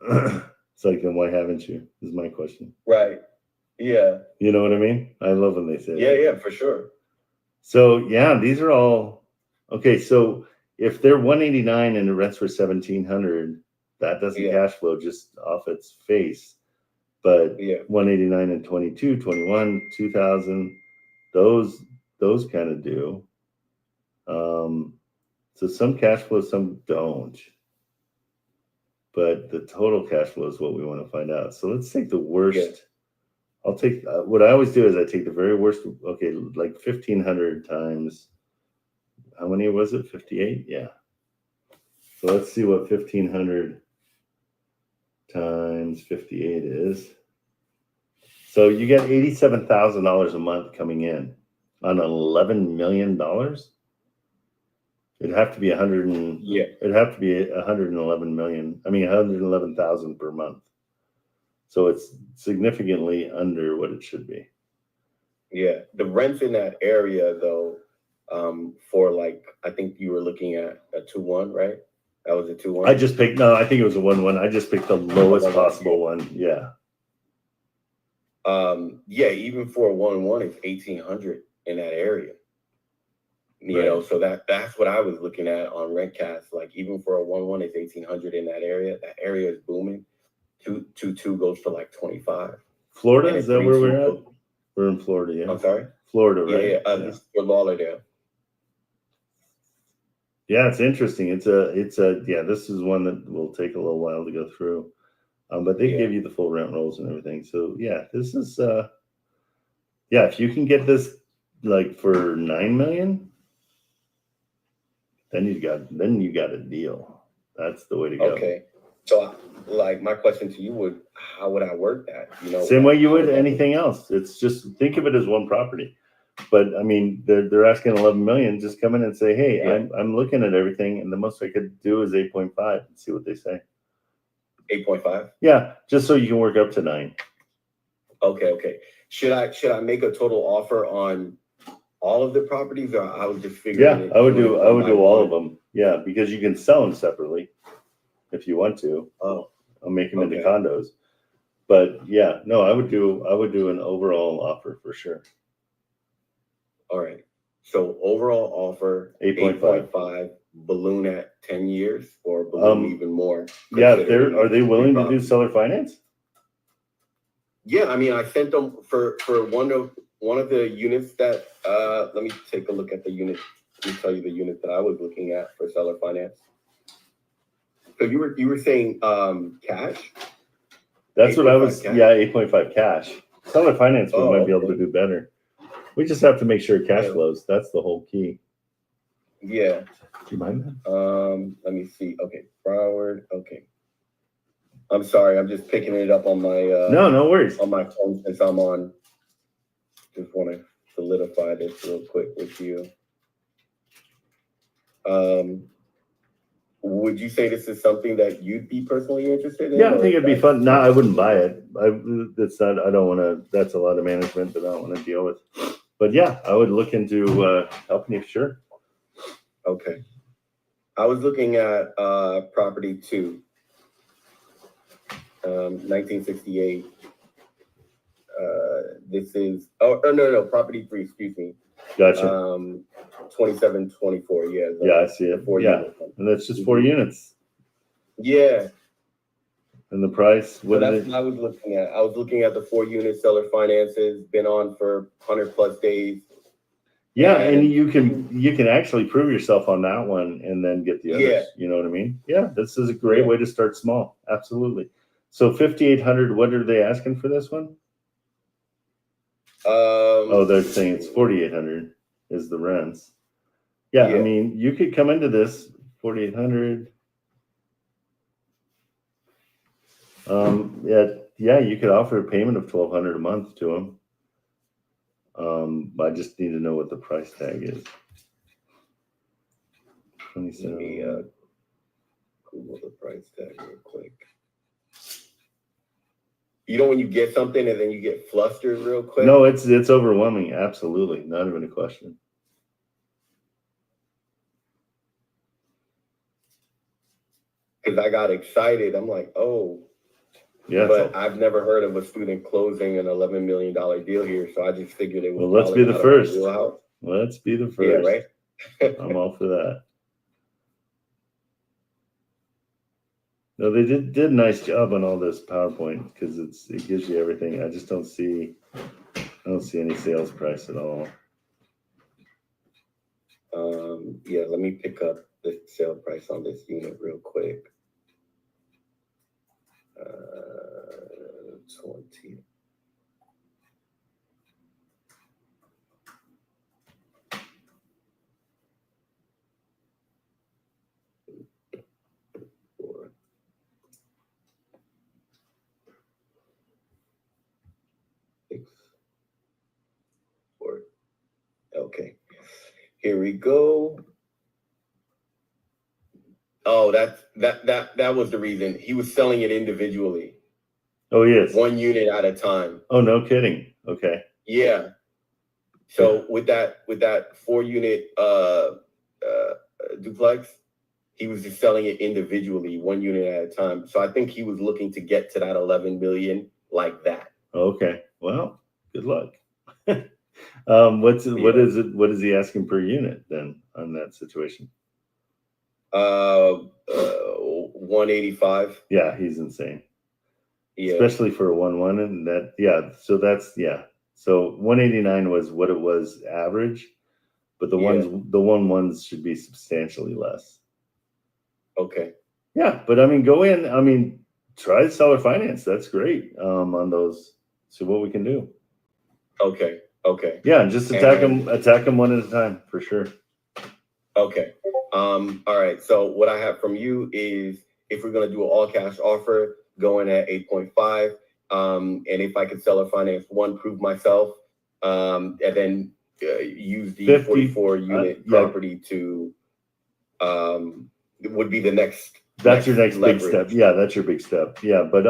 It's like, then why haven't you? Is my question. Right. Yeah. You know what I mean? I love when they say that. Yeah, for sure. So yeah, these are all okay. So if they're 189 and the rents for 1,700, that doesn't cash flow just off its face. But 189 and 22, 21, 2,000, those kind of do. So some cash flow, some don't. But the total cash flow is what we want to find out. So let's take the worst. Yeah. I'll take what I always do is I take the very worst. Okay, like 1,500 times. How many was it? 58. Yeah. So let's see what 1,500 times 58 is. So you get $87,000 a month coming in on $11 million. It'd have to be it'd have to be 111 million. I mean, 111,000 per month. So it's significantly under what it should be. Yeah, the rents in that area though, for like, I think you were looking at a 2-1, right? That was a 2-1. I just picked, no, I think it was a 1-1. I just picked the lowest possible one. Yeah. Yeah, even for a 1-1, it's 1,800 in that area. You know, so that's what I was looking at on Rentcast. Like even for a 1-1, it's 1,800 in that area. That area is booming. 2-2 goes for like 25. Florida, And a is that where 3-2 we're at? goes- We're in Florida, yeah. I'm sorry? Florida, right? Yeah. This is for Lauderdale. Yeah, it's interesting. It's yeah, this is one that will take a little while to go through. But they give you the full rent rolls and everything. So yeah, this is yeah, if you can get this like for 9 million, then you got a deal. That's the way to go. Okay. So like my question to you would, how would I work that? You know, Same way you would how anything else. It's just think of it as one property. But I mean, they're asking 11 million. Just come in and say, hey, Yeah. I'm looking at everything, and the most I could do is 8.5 and see what they say. 8.5? Yeah, just so you can work up to 9. Okay. Should I make a total offer on all of the properties, or I would just figure? Yeah, I would do all of them. Yeah, because you can sell them separately if you want to. Oh, I'll make them into okay. condos. But yeah, no, I would do an overall offer for sure. All right. So overall offer 8.5. balloon at 10 years, or balloon even more. Yeah, considering are they willing to do properties. seller finance? Yeah, I mean, I sent them for one of the units that let me take a look at the unit. Let me tell you the unit that I was looking at for seller finance. So you were saying cash? That's what I was. 8.5 cash? Yeah, 8.5 cash. Seller finance, we might be able to do better. We just have to make sure cash flows. That's the whole key. Yeah. Do you mind that? Let me see. Okay, Broward. Okay. I'm sorry, I'm just picking it up on my No worries. on my phone since I'm on. Just want to solidify this real quick with you. Would you say this is something that you'd be personally interested in? Yeah, I think it'd be fun. No, I wouldn't buy it. It's not. I don't want to. That's a lot of management that I don't want to deal with. But yeah, I would look into helping you. Sure. Okay. I was looking at property 2, 1968. This is no, property 3. Excuse me. Gotcha. 2724. Yeah. I see it. 4 Yeah, units. and that's just 4 units. Yeah. And the price? So that's what I was looking at. I was looking at the 4 unit seller finances, been on for 100+ days. Yeah, and you can actually prove yourself on that one and then get the others. Yeah. You know what I mean? Yeah, this is a great way to start small. Absolutely. So 5,800. What are they asking for this one? They're saying it's 4,800 is the rents. Yeah, I mean, you could come into this 4,800. Yeah, you could offer a payment of 1,200 a month to them. I just need to know what the price tag is. 27. Let me Google the price tag real quick. You know when you get something and then you get flustered real quick? No, it's overwhelming. Absolutely, not even a question. Because I got excited. I'm like, oh. Yeah. But I've never heard of a student closing an $11 million deal here, so I just figured it was. Well, let's be the first. Let's be the first. Yeah, right. I'm all for that. No, they did a nice job on all this PowerPoint because it gives you everything. I just don't see any sales price at all. Yeah, let me pick up the sale price on this unit real quick. 20. Okay, here we go. Oh, that was the reason. He was selling it individually. Oh, yes. 1 unit at a time. Oh, no kidding. Okay. Yeah. So with that 4-unit duplex, he was just selling it individually, 1 unit at a time. So I think he was looking to get to that 11 million like that. Okay, well, good luck. What is he asking per unit then on that situation? 185. Yeah, he's insane. Yeah. Especially for a 1-1 and that, yeah. So that's, yeah. So 189 was what it was average, but the 1-1s should be substantially less. Okay. Yeah, but I mean, go in. I mean, try the seller finance. That's great. On those, see what we can do. Okay. Okay. Yeah, and just attack them one at a time for sure. Okay. All right. So what I have from you is if we're gonna do an all cash offer, going at 8.5. And if I could seller finance 1, prove myself, and then use the 50, 44 unit property to would be the next. That's your next big leverage. step. Yeah, that's your big step. Yeah, but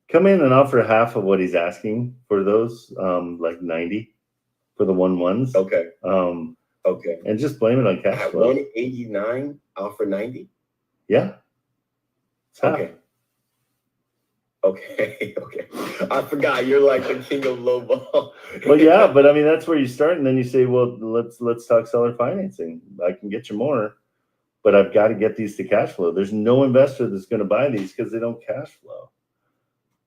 come in and offer half of what he's asking for those, like 90 for the 1-1s. Okay. Okay. And just blame it on cash At flow. 189, offer 90. Yeah. It's half. Okay. Okay. Okay. I forgot you're like the king of low ball. Well, yeah, but I mean that's where you start, and then you say, well, let's talk seller financing. I can get you more, but I've got to get these to cash flow. There's no investor that's going to buy these because they don't cash flow.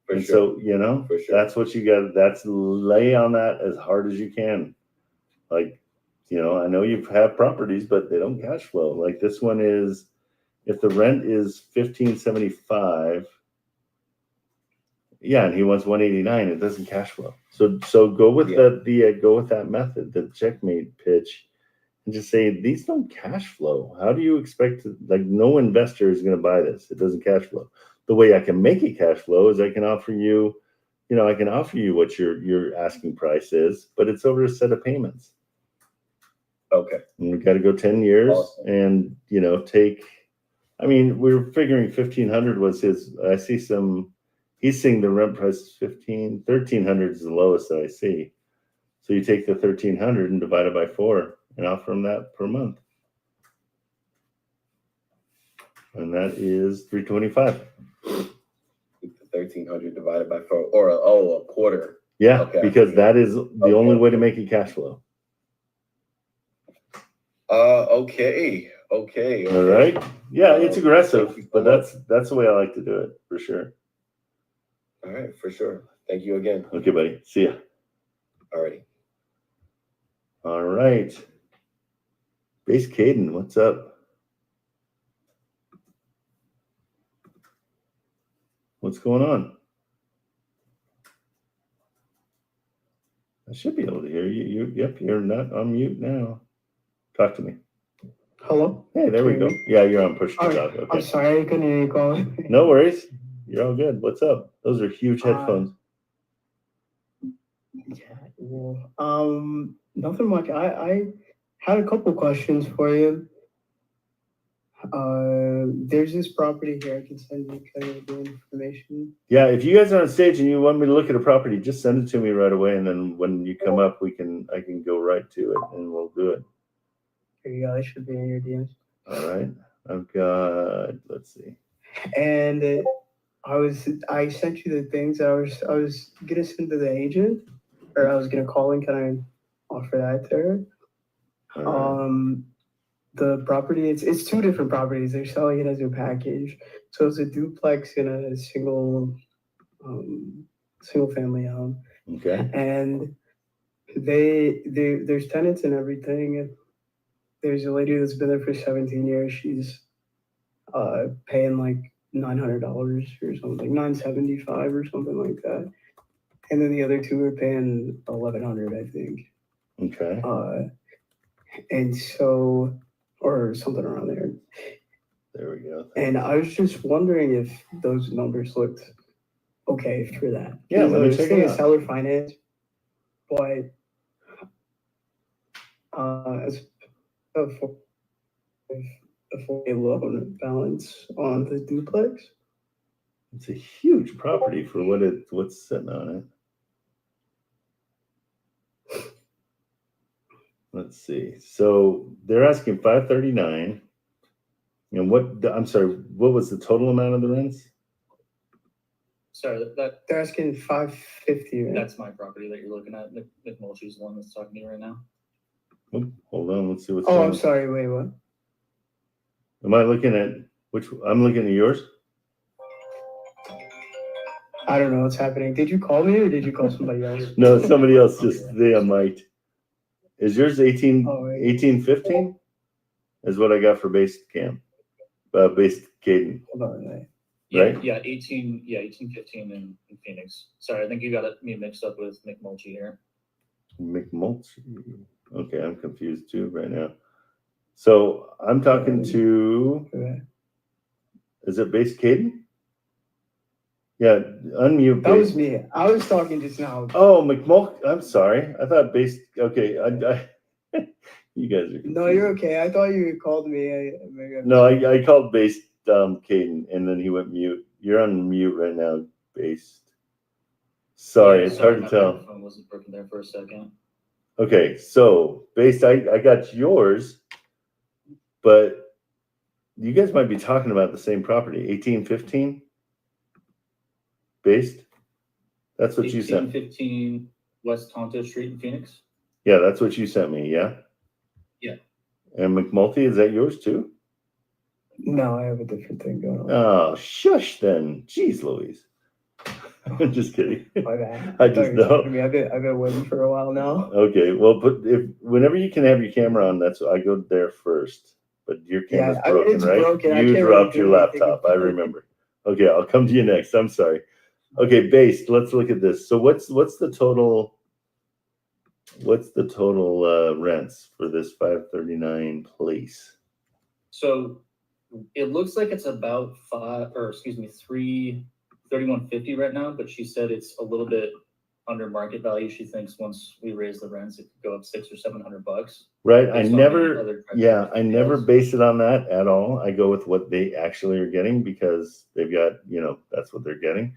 For And sure. so, For sure. that's what you got. That's lay on that as hard as you can. Like, I know you have properties, but they don't cash flow. Like this one is, if the rent is $1,575, yeah, and he wants 189, it doesn't cash flow. So go with go with that method, the checkmate pitch, and just say these don't cash flow. How do you expect to, like, no investor is going to buy this? It doesn't cash flow. The way I can make it cash flow is I can offer you, what your asking price is, but it's over a set of payments. Okay. And we've got to go 10 years. Awesome. And we're figuring 1,500 was his. I see he's seeing the rent price is 1,300 is the lowest that I see. So you take the 1,300 and divide it by 4 and offer him that per month. And that is 325. 1,300 divided by 4, or a quarter. Yeah, Okay. because that is the only way to make it cash flow. Okay. All right. Yeah, it's aggressive, but that's the way I like to do it for sure. All right, for sure. Thank you again. Okay, buddy. See ya. Alrighty. All right. Base Caden, what's up? What's going on? I should be able to hear you. Yep, you're not on mute now. Talk to me. Hello? Hey, there we go. Yeah, you're on push to talk. Okay. I'm sorry, I couldn't hear you calling. No worries. You're all good. What's up? Those are huge headphones. Yeah, well, nothing much. I had a couple questions for you. There's this property here. I can send you kind of the information. Yeah, if you guys are on stage and you want me to look at a property, just send it to me right away, and then when you come up, I can go right to it and we'll do it. Here you go. It should be in your DMs. All right. I've got, let's see. And I sent you the things I was gonna send to the agent, or I was gonna call and kind of offer that to her. All right. The property, it's 2 different properties. They're selling it as a package. So it's a duplex in a single family home. Okay. And there's tenants and everything. There's a lady that's been there for 17 years. She's paying like $900 or something, $975 or something like that. And then the other 2 are paying $1,100, I think. Okay. And so, or something around there. There we go. And I was just wondering if those numbers looked okay for that. Yeah, let me check it out. Seller finance, but as a full loan balance on the duplex. It's a huge property for what's sitting on it. let's see. So they're asking 539. And I'm sorry, what was the total amount of the rents? Sorry, that They're asking 550, right? that's my property that you're looking at. McMulchy's the one that's talking to you right now. Oh, hold on, let's see what's Oh, going I'm on. sorry. Wait, what? Am I looking at I'm looking at yours? I don't know what's happening. Did you call me or did you call somebody else? No, somebody else just they unmiked. Is yours 18, Oh, wait. 1815? Is what I got for base cam. Base Caden. Hold on, wait. Yeah, Right? yeah, 1815 in Phoenix. Sorry, I think you got me mixed up with McMulchy here. McMulchy. Okay, I'm confused too right now. So I'm talking to, Okay. is it base Caden? Yeah, unmute That was base. me. I was talking just now. Oh, McMulchy. I'm sorry. I thought base. Okay, I you guys are confused. No, you're okay. I thought you called me. No, I called based Caden and then he went mute. You're on mute right now, based. Sorry, Yeah, it's sorry, hard my to tell. microphone wasn't working there for a second. Okay, so based, I got yours, but you guys might be talking about the same property, 1815? Based? That's what you sent. 1815 West Tonto Street in Phoenix. Yeah, that's what you sent me, yeah? Yeah. And McMulty, is that yours too? No, I have a different thing going on. Oh, shush then. Jeez Louise. I'm just kidding. My bad. I thought just you were talking know. to me. I've been waiting for a while now. Okay, well, whenever you can have your camera on, I go there first. But your camera's Yeah, broken, it's right? broken. I You can't dropped really your do anything laptop. I about it. remember. Okay, I'll come to you next. I'm sorry. Okay, based. Let's look at this. So what's the total? What's the total rents for this 539 place? So it looks like it's about 331.50 right now, but she said it's a little bit under market value. She thinks once we raise the rents, it could go up $600 or $700. Right. I based on the never other never details. base it on that at all. I go with what they actually are getting because they've got, that's what they're getting.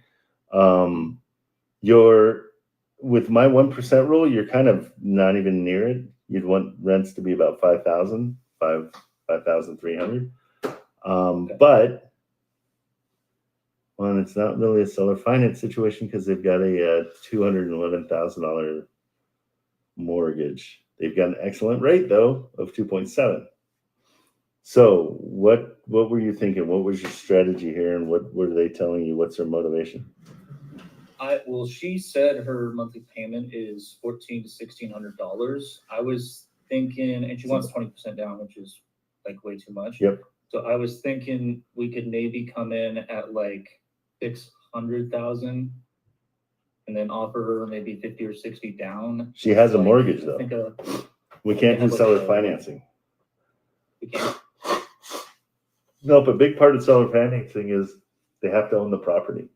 With my 1% rule, you're kind of not even near it. You'd want rents to be about 5,000, 5,300. But well, it's not really a seller finance situation because they've got a $211,000 mortgage. They've got an excellent rate though of 2.7. So what were you thinking? What was your strategy here, and what were they telling you? What's their motivation? Well, she said her monthly payment is $1,400 to $1,600. I was thinking, and she wants 20% down, which is like way too much. Yep. So I was thinking we could maybe come in at like 600,000 and then offer her maybe 50 or 60 down. She has a Like, mortgage I though. think We can't do have seller a- financing. we can't. No, but a big part of seller financing is they have to own the property.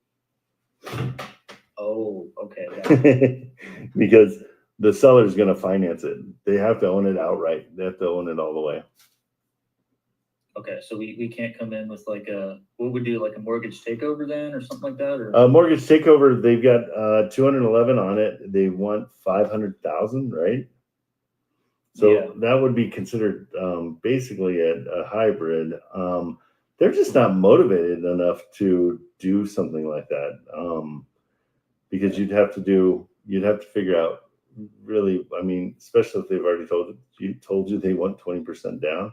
Oh, okay. Yeah. Because the seller's going to finance it. They have to own it outright. They have to own it all the way. Okay, so we can't come in with like what would do like a mortgage takeover then or something like that? Or Mortgage takeover, they've got 211 on it. They want 500,000, right? So Yeah. that would be considered basically a hybrid. They're just not motivated enough to do something like that because you'd have to figure out really. I mean, especially if they've already told you they want 20% down.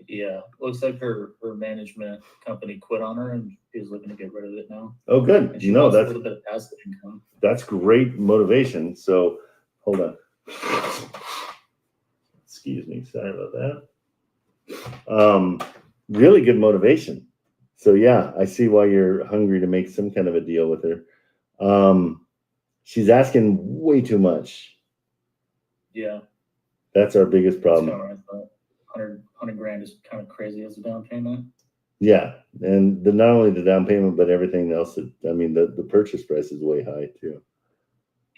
Yeah, looks like her management company quit on her and is looking to get rid of it now. Oh, good. And she No, wants a that's little bit of passive income. that's great motivation. So hold on. Excuse me. Sorry about that. Really good motivation. So yeah, I see why you're hungry to make some kind of a deal with her. She's asking way too much. Yeah, That's our biggest that's kind problem. of what I thought. 100 grand is kind of crazy as a down payment. Yeah, and not only the down payment, but everything else. The purchase price is way high too.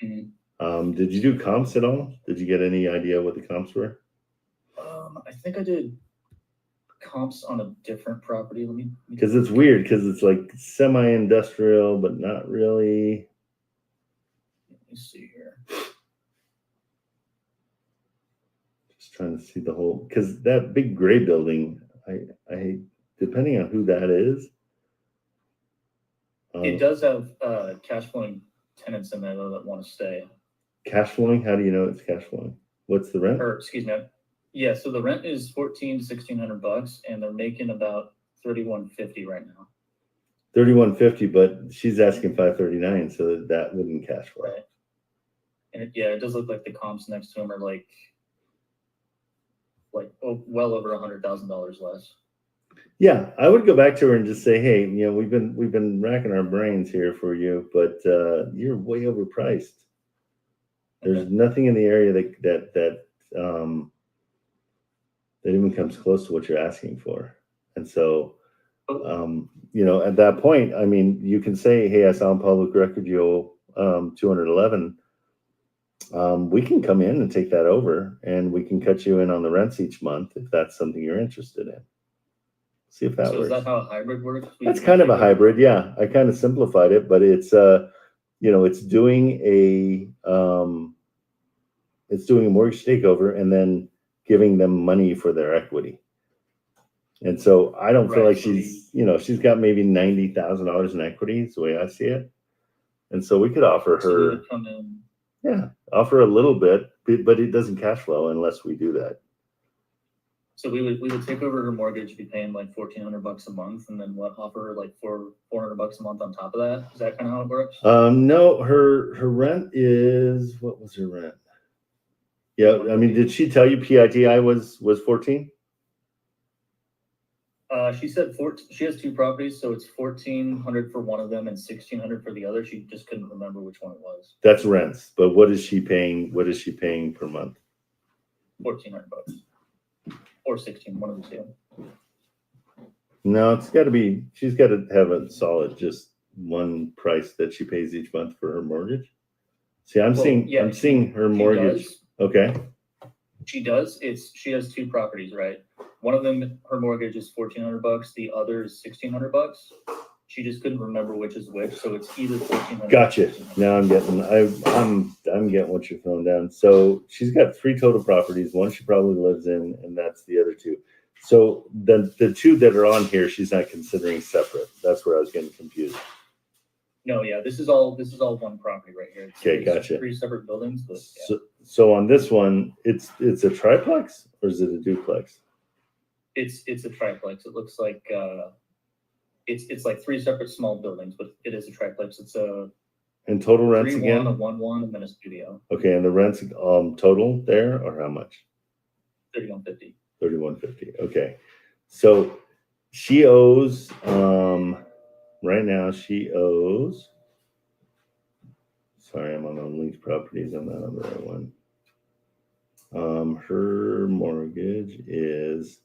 Mm-hmm. Did you do comps at all? Did you get any idea what the comps were? I think I did comps on a different property. Let me Because it's weird because it's like semi-industrial, but not really. let me see here. trying to see the whole, because that big gray building, I depending on who that is. It does have, cash flowing tenants in there though that want to stay. Cash flowing, how do you know it's cash flowing? What's the rent? Or, excuse me, yeah, so the rent is $1,600 and they're making about $3,150 right now. 3150, but she's asking 539, so that wouldn't cash flow. Right. And it does look like the comps next to them are like well over $100,000 less. Yeah, I would go back to her and just say, hey, we've been racking our brains here for you, but you're way overpriced. There's nothing in the area that even comes close to what you're asking for. And so, at that point, I mean, you can say, hey, I saw on public record you owe 211. We can come in and take that over, and we can cut you in on the rents each month if that's something you're interested in. See if that works. Is that how a hybrid works? That's kind of a hybrid, yeah. I kind of simplified it, but it's it's doing a mortgage takeover and then giving them money for their equity. And so I don't feel like she's got maybe $90,000 in equity, is the way I see it. And so we could offer her, offer a little bit, but it doesn't cash flow unless we do that. So we would take over her mortgage, be paying like $1,400 a month, and then offer her like $400 a month on top of that. Is that kind of how it works? No, her rent is, what was her rent? Yeah, I mean, did she tell you PITI was 14? She said she has two properties, so it's $1,400 for one of them and $1,600 for the other. She just couldn't remember which one it was. That's rents, but what is she paying? What is she paying per month? $1,400 or 16, one of the two. No, she's got to have a solid just one price that she pays each month for her mortgage. See, I'm seeing her mortgage. Okay. She does. She has two properties, right? One of them, her mortgage is $1,400. The other is $1,600. She just couldn't remember which is which, so it's either $1,400. Gotcha. Now I'm getting what you're throwing down. So she's got 3 total properties. One she probably lives in, and that's the other 2. So the 2 that are on here, she's not considering separate. That's where I was getting confused. No, yeah, this is all one property right here. Okay, gotcha. 3 separate buildings. But, yeah. So on this one, it's a triplex or is it a duplex? It's a triplex. It looks like it's like 3 separate small buildings, but it is a triplex. It's a and total rents 3-1, again? a 1-1, and then a studio. Okay, and the rents total there or how much? $3,150. $3,150. Okay, so she owes right now. She owes. Sorry, I'm on linked properties. I'm not on the right one. Her mortgage is.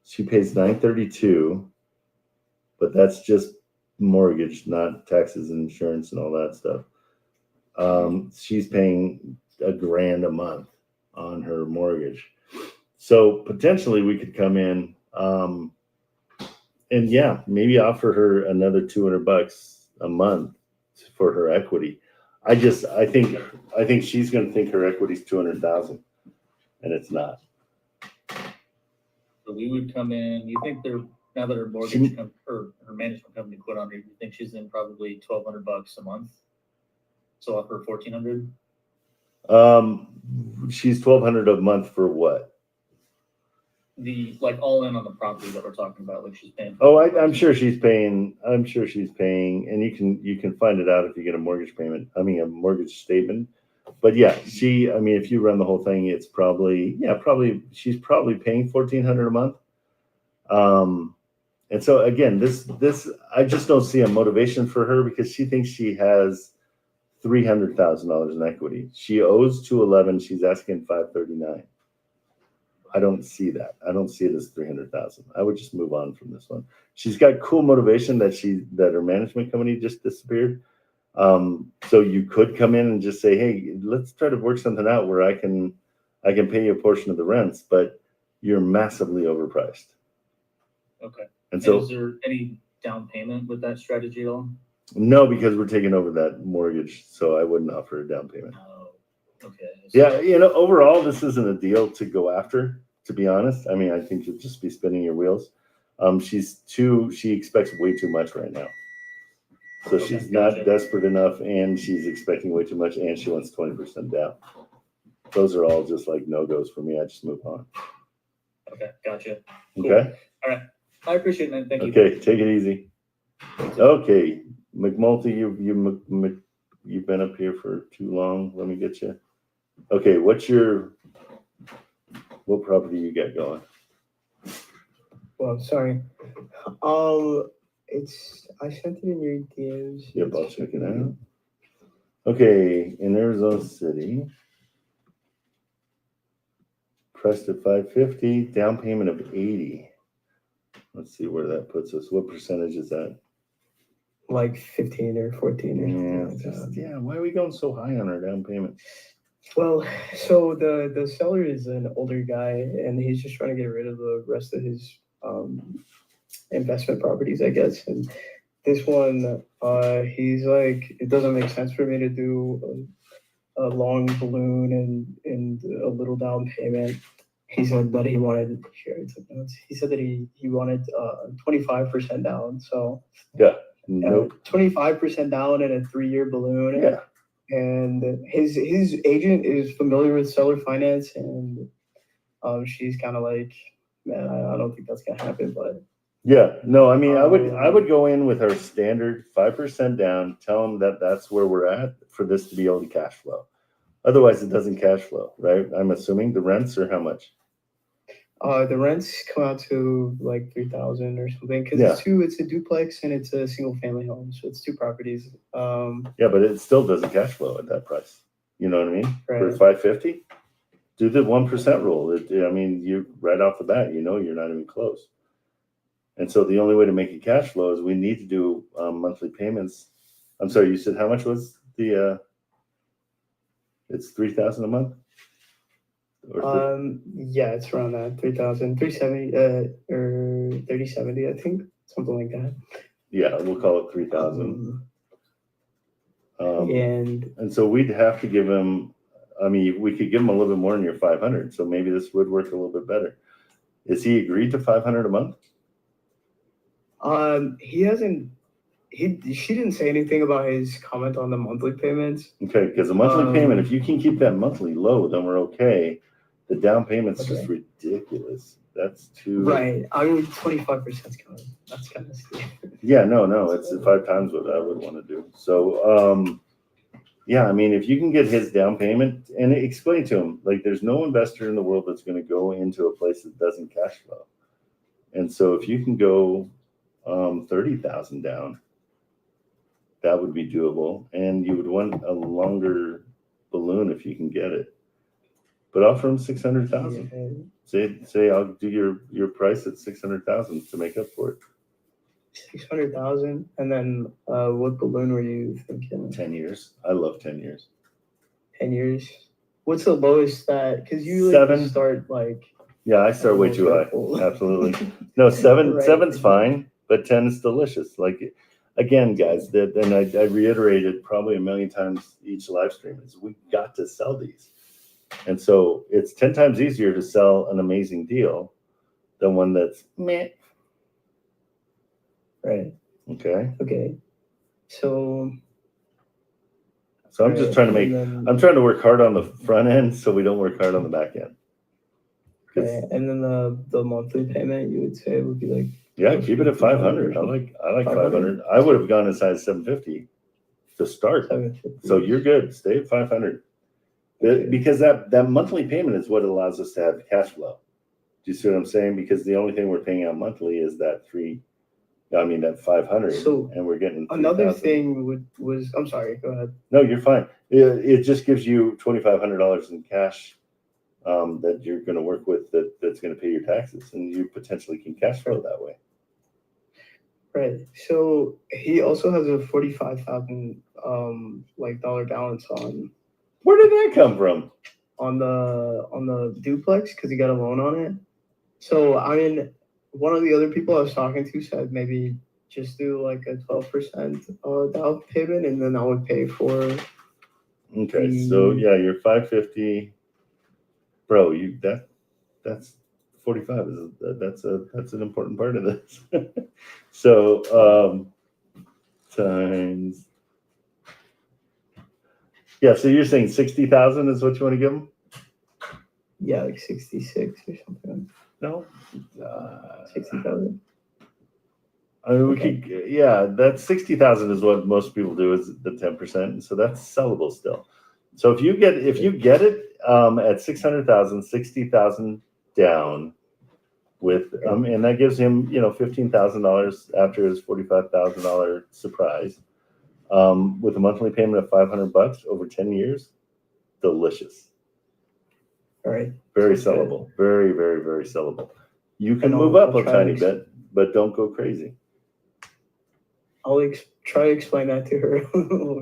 She pays $932, but that's just mortgage, not taxes and insurance and all that stuff. She's paying $1,000 a month on her mortgage. So potentially we could come in and maybe offer her another $200 a month for her equity. I think she's going to think her equity is $200,000, and it's not. So we would come in. You think now that her mortgage her management company quit on her, you think she's in probably $1,200 a month? So offer her $1,400. She's $1,200 a month for what? The all in on the property that we're talking about, like she's paying. Oh, I'm sure she's paying. And you can find it out if you get a mortgage payment. I mean, a mortgage statement. But yeah, if you run the whole thing, it's she's probably paying $1,400 a month. And so again, this I just don't see a motivation for her because she thinks she has $300,000 in equity. She owes $211. She's asking $539. I don't see that. I don't see it as $300,000. I would just move on from this one. She's got cool motivation that her management company just disappeared. So you could come in and just say, hey, let's try to work something out where I can pay you a portion of the rents, but you're massively overpriced. Okay. And so is there any down payment with that strategy at all? No, because we're taking over that mortgage, so I wouldn't offer a down payment. Oh. Okay. Yeah, you know, overall, this isn't a deal to go after, to be honest. I mean, I think you'll just be spinning your wheels. She expects way too much right now. So Okay, she's not gotcha. desperate enough, and she's expecting way too much, and she wants 20% down. Those are all just like no-goes for me. I just move on. Okay, gotcha. Cool. Okay? I appreciate it, man. Thank you. Okay, take it easy. Okay, McMulty, you've been up here for too long. Let me get you. Okay, what property you got going? Well, sorry. I sent it in your DMs. Yep, I'll check it out. Okay, in Arizona City. Priced at 550, down payment of 80. Let's see where that puts us. What percentage is that? Like 15 or 14 or something Yeah, like that. yeah. Why are we going so high on our down payment? Well, so the seller is an older guy, and he's just trying to get rid of the rest of his investment properties, I guess. And this one, he's like, it doesn't make sense for me to do a long balloon and a little down payment. He said that he wanted, here I took notes. He said that he wanted 25% down. So Yeah, nope. 25% down and a 3-year balloon. Yeah. And his agent is familiar with seller finance, and she's kind of like, man, I don't think that's gonna happen. But Yeah, no, I mean, I would go in with our standard 5% down, tell them that that's where we're at for this to be able to cash flow. Otherwise, it doesn't cash flow, right? I'm assuming the rents are how much? the rents come out to like 3,000 or something, because Yeah. it's a duplex and it's a single family home, so it's 2 properties. Yeah, but it still doesn't cash flow at that price. You know what I mean? For Right. 550, do the 1% rule. I mean, you right off the bat, you know, you're not even close. And so the only way to make it cash flow is we need to do monthly payments. I'm sorry, you said how much was the? It's 3,000 a month. Or Yeah, it's around that 3,000, 370, or 3070, I think, something like that. yeah, we'll call it 3,000. And And so we'd have to give him. I mean, we could give him a little bit more than your 500. So maybe this would work a little bit better. Is he agreed to 500 a month? he hasn't. She didn't say anything about his comment on the monthly payments. Okay, because the monthly payment, if you can keep that monthly low, then we're okay. The down payment's just Okay. ridiculous. That's too Right. I mean, 25% that's kind of steep. Yeah, no, it's 5 times what I would want to do. So, yeah, I mean, if you can get his down payment and explain to him, like, there's no investor in the world that's going to go into a place that doesn't cash flow. And so, if you can go 30,000 down, that would be doable. And you would want a longer balloon if you can get it. But offer him 600,000. Say I'll do your price at 600,000 to make up for it. 600,000, and then what balloon were you thinking? 10 years. I love 10 years. 10 years. What's the lowest that? Because you 7. Start like. Yeah, I start way too high. Absolutely. No, 7. Right. 7's fine, but 10 is delicious. Like, again, guys, and I reiterated probably a million times each live stream is we got to sell these. And so it's 10 times easier to sell an amazing deal than one that's meh. Right. Okay. Okay. So I'm just trying to I'm trying to work hard on the front end so we don't work hard on the back end. Okay. And then the monthly payment, you would say would be like. Yeah, keep it at 500. I like 500. I would have gone as high as 750 to start. 750. So you're good. Stay at 500. Because that monthly payment is what allows us to have cash flow. Do you see what I'm saying? Because the only thing we're paying out monthly is that 500. So and we're getting 3, another thing was I'm sorry, go ahead. No, you're fine. It just gives you $2,500 in cash that you're going to work with that's going to pay your taxes, and you potentially can cash flow that way. Right. So he also has a $45,000 dollar balance on. Where did that come from? On the duplex, because he got a loan on it. So I mean, one of the other people I was talking to said maybe just do like a 12% down payment, and then I would pay for Okay, so yeah, you're 550. Bro, that's 45 that's an important part of this. So times, yeah, so you're saying 60,000 is what you want to give them? Yeah, like 66 or something. No, 60,000. I mean, we Okay. could, yeah, that's 60,000 is what most people do, is the 10%. So that's sellable still. So if you get it at 600,000, 60,000 down with, and that gives him, $15,000 after his $45,000 surprise, with a monthly payment of $500 over 10 years, delicious. All right. Very Sounds good. sellable. Very, very, very sellable. You can And move I'll up a try tiny to bit, but don't go crazy. I'll try to explain that to her.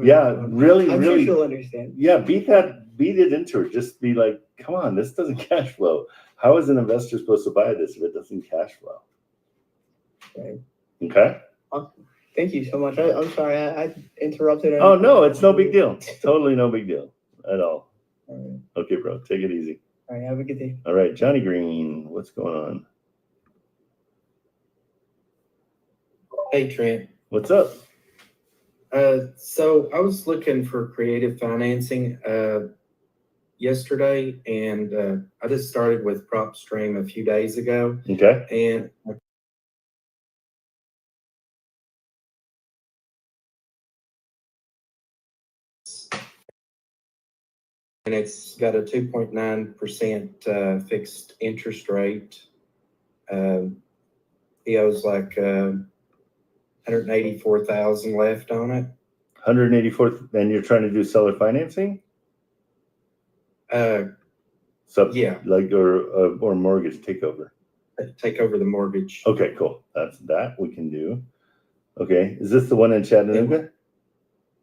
Yeah, really, I'm really. sure she'll understand. Yeah, beat it into her. Just be like, come on, this doesn't cash flow. How is an investor supposed to buy this if it doesn't cash flow? Right. Okay. Thank you so much. I'm sorry I interrupted. Oh no, it's no big deal. Totally no big deal at all. All right. Okay, bro, take it easy. All right. Have a good day. All right, Johnny Green, what's going on? Hey Trent, What's up? so I was looking for creative financing yesterday, and I just started with PropStream a few days ago, Okay. and it's got a 2.9% fixed interest rate. He owes like 184,000 left on it. 184, and you're trying to do seller financing? Yeah. Like or mortgage takeover. Take over the mortgage. Okay, cool. That we can do. Okay, is this the one in Chattanooga?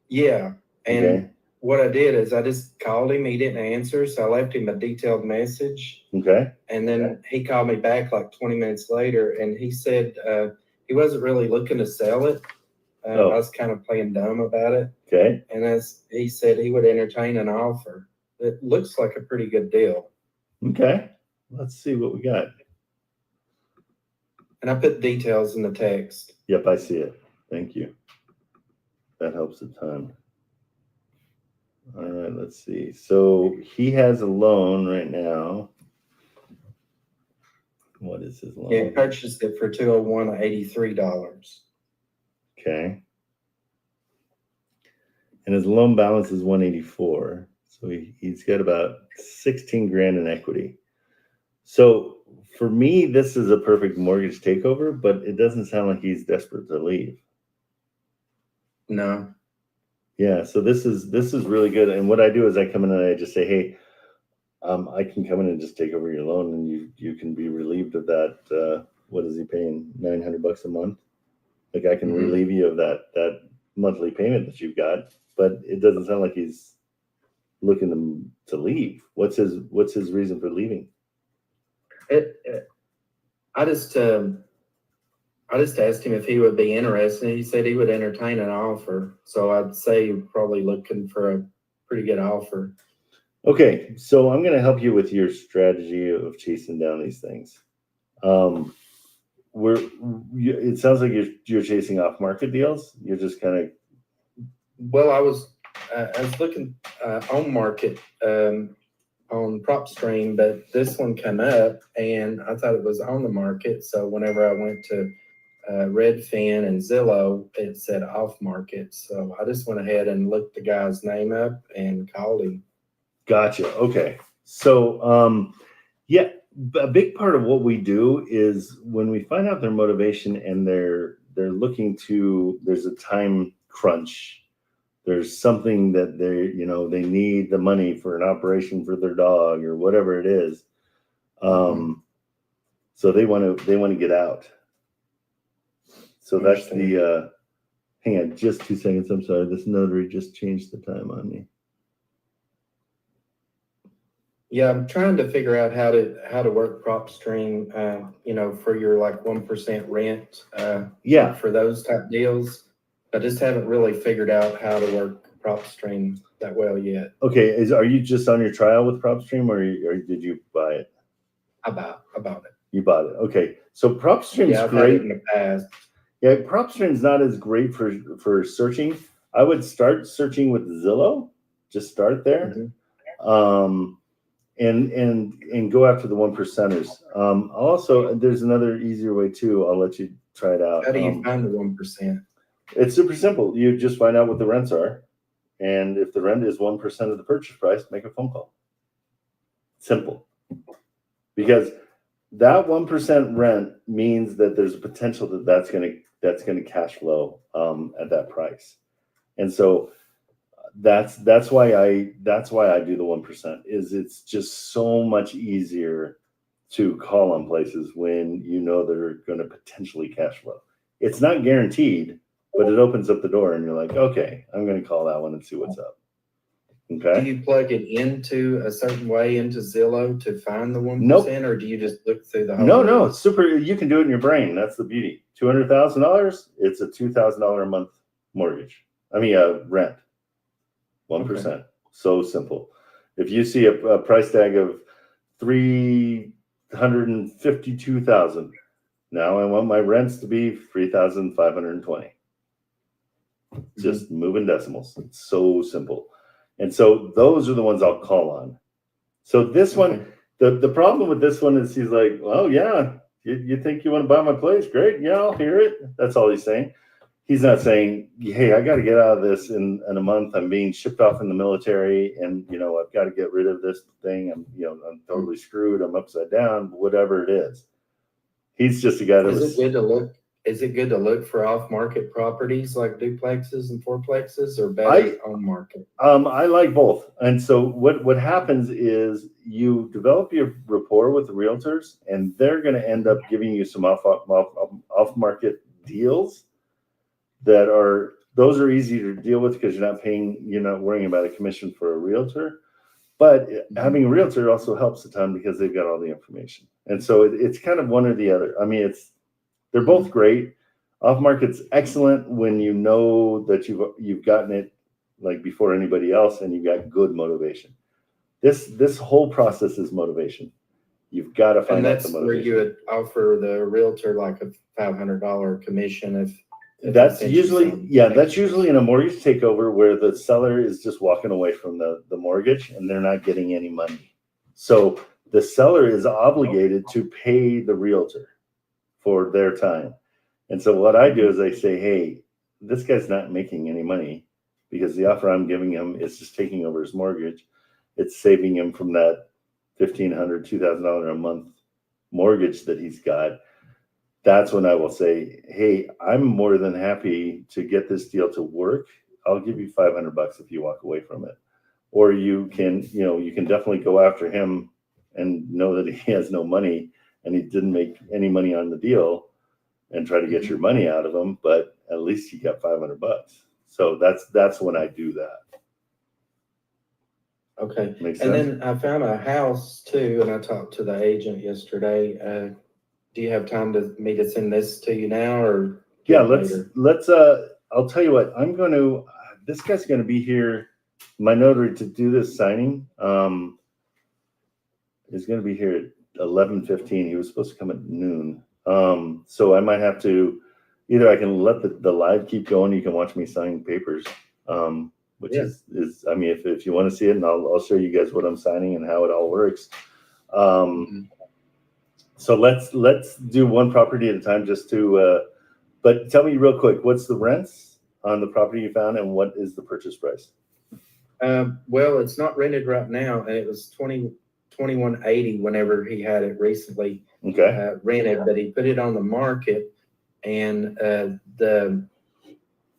Yeah, and Okay. what I did is I just called him. He didn't answer, so I left him a detailed message. Okay. And then he called me back like 20 minutes later, and he said he wasn't really looking to sell it. I was kind of playing dumb about it. Okay. And as he said, he would entertain an offer. It looks like a pretty good deal. Okay. Let's see what we got. And I put details in the text. Yep, I see it. Thank you. That helps a ton. All right, let's see. So he has a loan right now. What is his loan? Yeah, he purchased it for $201.83. Okay. And his loan balance is 184. So he's got about 16 grand in equity. So for me, this is a perfect mortgage takeover, but it doesn't sound like he's desperate to leave. No. Yeah, so this is really good. And what I do is I come in and I just say, hey, I can come in and just take over your loan, and you can be relieved of that. What is he paying? $900 a month. Like I can relieve you of that monthly payment that you've got, but it doesn't sound like he's looking to leave. What's his reason for leaving? I just asked him if he would be interested. He said he would entertain an offer. So I'd say you're probably looking for a pretty good offer. Okay, so I'm going to help you with your strategy of chasing down these things. It sounds like you're chasing off market deals. You're just kind of. Well, I was looking on market on PropStream, but this one came up and I thought it was on the market. So whenever I went to Redfin and Zillow, it said off market. So I just went ahead and looked the guy's name up and called him. Gotcha. Okay. So, yeah, a big part of what we do is when we find out their motivation and they're looking to, there's a time crunch. There's something that they need the money for an operation for their dog or whatever it is. So they want to get out. So that's the, hang on just 2 seconds. I'm sorry. This notary just changed the time on me. Yeah, I'm trying to figure out how to work PropStream, for your like 1% rent. Yeah. For those type deals. I just haven't really figured out how to work PropStream that well yet. Okay, are you just on your trial with PropStream, or did you buy it? About it. You bought it. Okay, so PropStream's Yeah, I've had great. it in the past. Yeah, PropStream's not as great for searching. I would start searching with Zillow. Just start there. And go after the 1%ers. Also, there's another easier way too. I'll let you try it out. How do you find the 1%? It's super simple. You just find out what the rents are, and if the rent is 1% of the purchase price, make a phone call. Simple, because that 1% rent means that there's a potential that that's gonna cash flow at that price, and so that's why I do the 1%. Is it's just so much easier to call on places when you know they're going to potentially cash flow. It's not guaranteed, but it opens up the door, and you're like, okay, I'm going to call that one and see what's up. Okay. Do you plug it into a certain way into Zillow to find the 1%, Nope. or do you just look through the whole? No, it's super. You can do it in your brain. That's the beauty. $200,000. It's a $2,000 a month mortgage. Rent. 1%. Okay. So simple. If you see a price tag of $352,000, now I want my rents to be $3,520. Just moving decimals. It's so simple. And so those are the ones I'll call on. So this one, the problem with this one is he's like, well, yeah, you think you want to buy my place? Great. Yeah, I'll hear it. That's all he's saying. He's not saying, hey, I got to get out of this in a month. I'm being shipped off in the military, and I've got to get rid of this thing. I'm totally screwed. I'm upside down. Whatever it is, he's just a guy that Is it good to look for off-market properties like duplexes and fourplexes, or better on market? I like both. And so what happens is you develop your rapport with the realtors, and they're going to end up giving you some off-market deals. Those are easy to deal with because you're not worrying about a commission for a realtor, but having a realtor also helps a ton because they've got all the information. And so it's kind of one or the other. They're both great. Off market's excellent when you know that you've gotten it like before anybody else, and you've got good motivation. This whole process is motivation. You've got to find out the motivation. And that's where you would offer the realtor like a $500 commission if that's usually in a mortgage takeover where the seller is just walking away from the mortgage and they're not getting any money. So the seller is obligated to pay the realtor for their time. And so what I do is I say, hey, this guy's not making any money because the offer I'm giving him is just taking over his mortgage. It's saving him from that $1,500, $2,000 a month mortgage that he's got. That's when I will say, hey, I'm more than happy to get this deal to work. I'll give you $500 if you walk away from it. Or you can definitely go after him and know that he has no money and he didn't make any money on the deal and try to get your money out of him, but at least he got $500. So that's when I do that. Okay. Makes and sense? Then I found a house too, and I talked to the agent yesterday. Do you have time to me to send this to you now, or yeah? Let's. I'll tell you what. This guy's going to be here. My notary to do this signing. Is going to be here at 11:15. He was supposed to come at noon. So I might have to. Either I can let the live keep going. You can watch me sign papers. Which is if you want to see it, and I'll show you guys what I'm signing and how it all works. So let's do one property at a time just to, but tell me real quick, what's the rents on the property you found and what is the purchase price? Well, it's not rented right now, and it was $21.80 whenever he had it recently rented, but he put it on the market, and the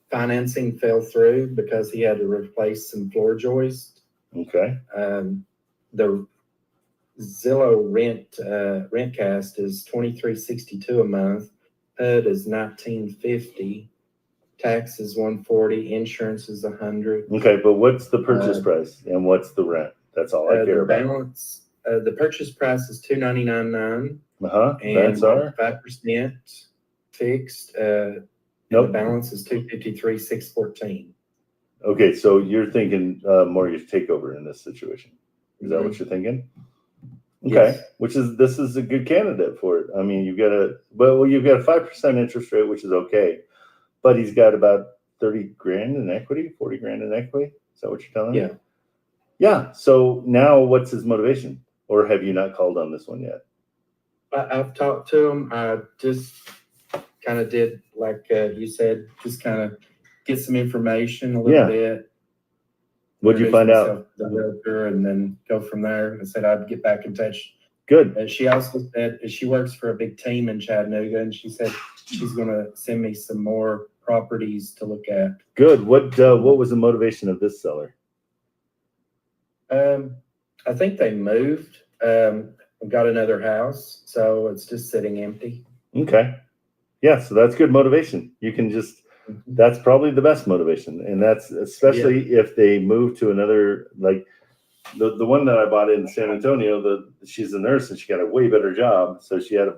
financing fell through because he had to replace some floor joists. Okay. The Zillow rentcast is $23.62 a month. HUD is $19.50. Tax is $140. Insurance is $100. Okay, but what's the purchase price and what's the rent? That's all I care about. The purchase price is $299.9. And Rents are 5% fixed. The balance is $253,614. Okay, so you're thinking mortgage takeover in this situation. Is that what you're thinking? Okay, Yes. this is a good candidate for it. I mean, you've got a 5% interest rate, which is okay, but he's got about 30 grand in equity, 40 grand in equity. Is that what you're telling me? Yeah. Yeah. So now what's his motivation? Or have you not called on this one yet? I've talked to him. I just kind of did like you said, just kind of get some information a little bit. What'd you find out? The realtor, and then go from there. I said I'd get back in touch. Good. She also said she works for a big team in Chattanooga, and she said she's going to send me some more properties to look at. Good. What was the motivation of this seller? I think they moved. Got another house, so it's just sitting empty. Okay. Yeah, so that's good motivation. You can just that's probably the best motivation. And that's especially if they move to another, like the one that I bought in San Antonio, she's a nurse and she got a way better job. So she had to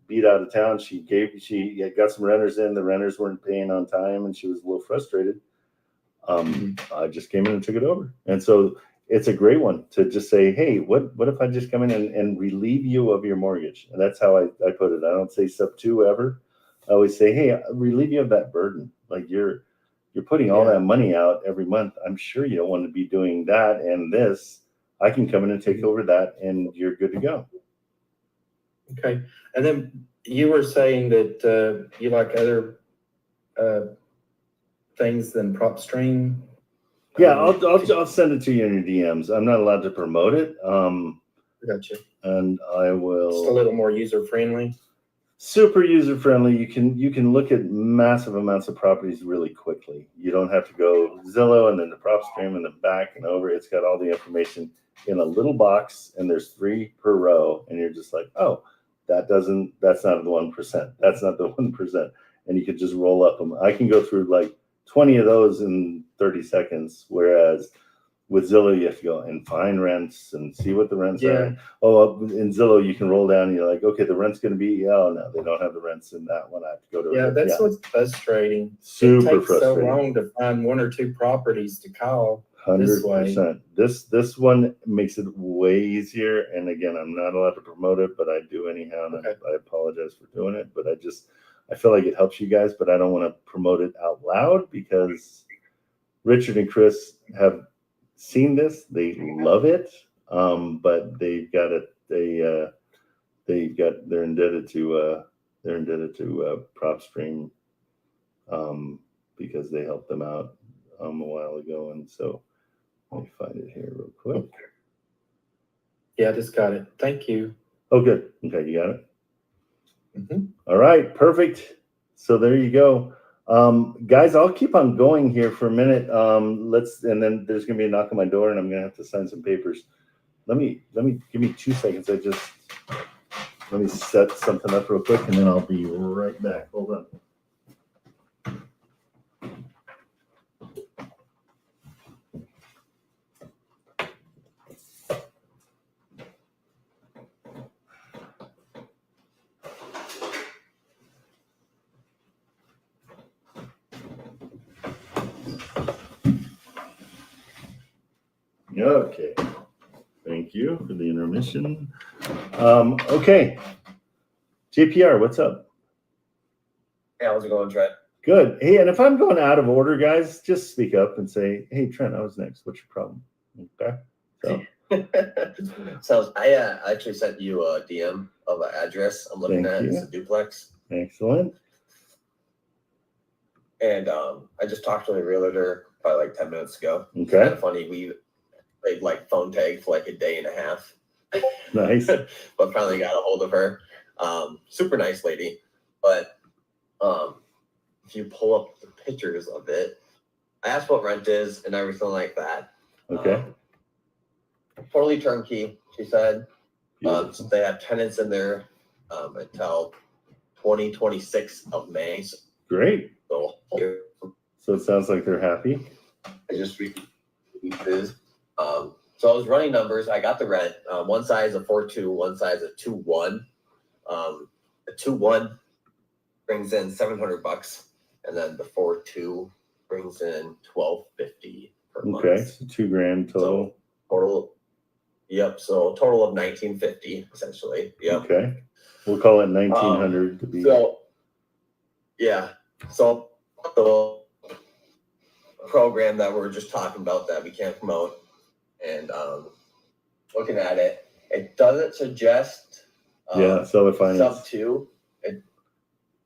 beat out of town. She got some renters in, the renters weren't paying on time and she was a little frustrated. I just came in and took it over. And so it's a great one to just say, hey, what if I just come in and relieve you of your mortgage? And that's how I put it. I don't say sub 2 ever. I always say, hey, relieve you of that burden. Like you're putting all that money out every month. I'm sure you don't want to be doing that and this. I can come in and take over that and you're good to go. Okay. And then you were saying that you like other things than PropStream. Yeah, I'll send it to you in your DMs. I'm not allowed to promote it. Gotcha. And I will. Just a little more user friendly. Super user friendly. You can look at massive amounts of properties really quickly. You don't have to go Zillow and then the PropStream and then back and over. It's got all the information in a little box, and there's 3 per row, and you're just like, oh, that's not the 1%. That's not the 1%. And you could just roll up them. I can go through like 20 of those in 30 seconds, whereas with Zillow, you have to go and find rents and see what the rents are. Oh, in Zillow, you can roll down and you're like, okay, the rent's going to be, oh, no, they don't have the rents in that one. I have to go to that's what's frustrating. Super it takes frustrating. So long to find 1 or 2 proproperties to call. 100%. This one makes it way easier. And again, I'm not allowed to promote it, but I do anyhow. And I apologize for doing it, but I feel like it helps you guys, but I don't want to promote it out loud because Richard and Chris have seen this. They love it. But they're indebted to PropStream because they helped them out a while ago. And so let me find it here real quick. Yeah, I just got it. Thank you. Oh, good. Okay, you got it? All right, perfect. So there you go. Guys, I'll keep on going here for a minute. And then there's gonna be a knock on my door and I'm gonna have to sign some papers. Let me give me 2 seconds. Let me set something up real quick and then I'll be right back. Hold on. Okay, thank you for the intermission. Okay, JPR, what's up? Hey, how's it going, Trent? Good. Hey, and if I'm going out of order, guys, just speak up and say, hey, Trent, I was next. What's your problem? Okay. So I actually sent you a DM of an address I'm looking at. It's a duplex. Excellent. And I just talked to the realtor probably like 10 minutes ago. Okay. It's kind of funny. We played like phone tag for like a day and a half. Nice. But finally got a hold of her. Super nice lady. But if you pull up the pictures of it, I asked what rent is and everything like that. Okay. Totally turnkey, she said. So they have tenants in there until 2026 of May. Great. So it sounds like they're happy. I just so I was running numbers. I got the rent. One side is a 4.2, one side is a 2.1. The 2.1 brings in $700, and then the 4.2 brings in $1,250 per month. Okay, so $2,000 total. Total. Yep. So a total of $1,950 essentially. Yep. Okay, we'll call it 1,900 to be. So, yeah. So the program that we're just talking about that we can't promote, and looking at it, it doesn't suggest Seller finance. sub 2.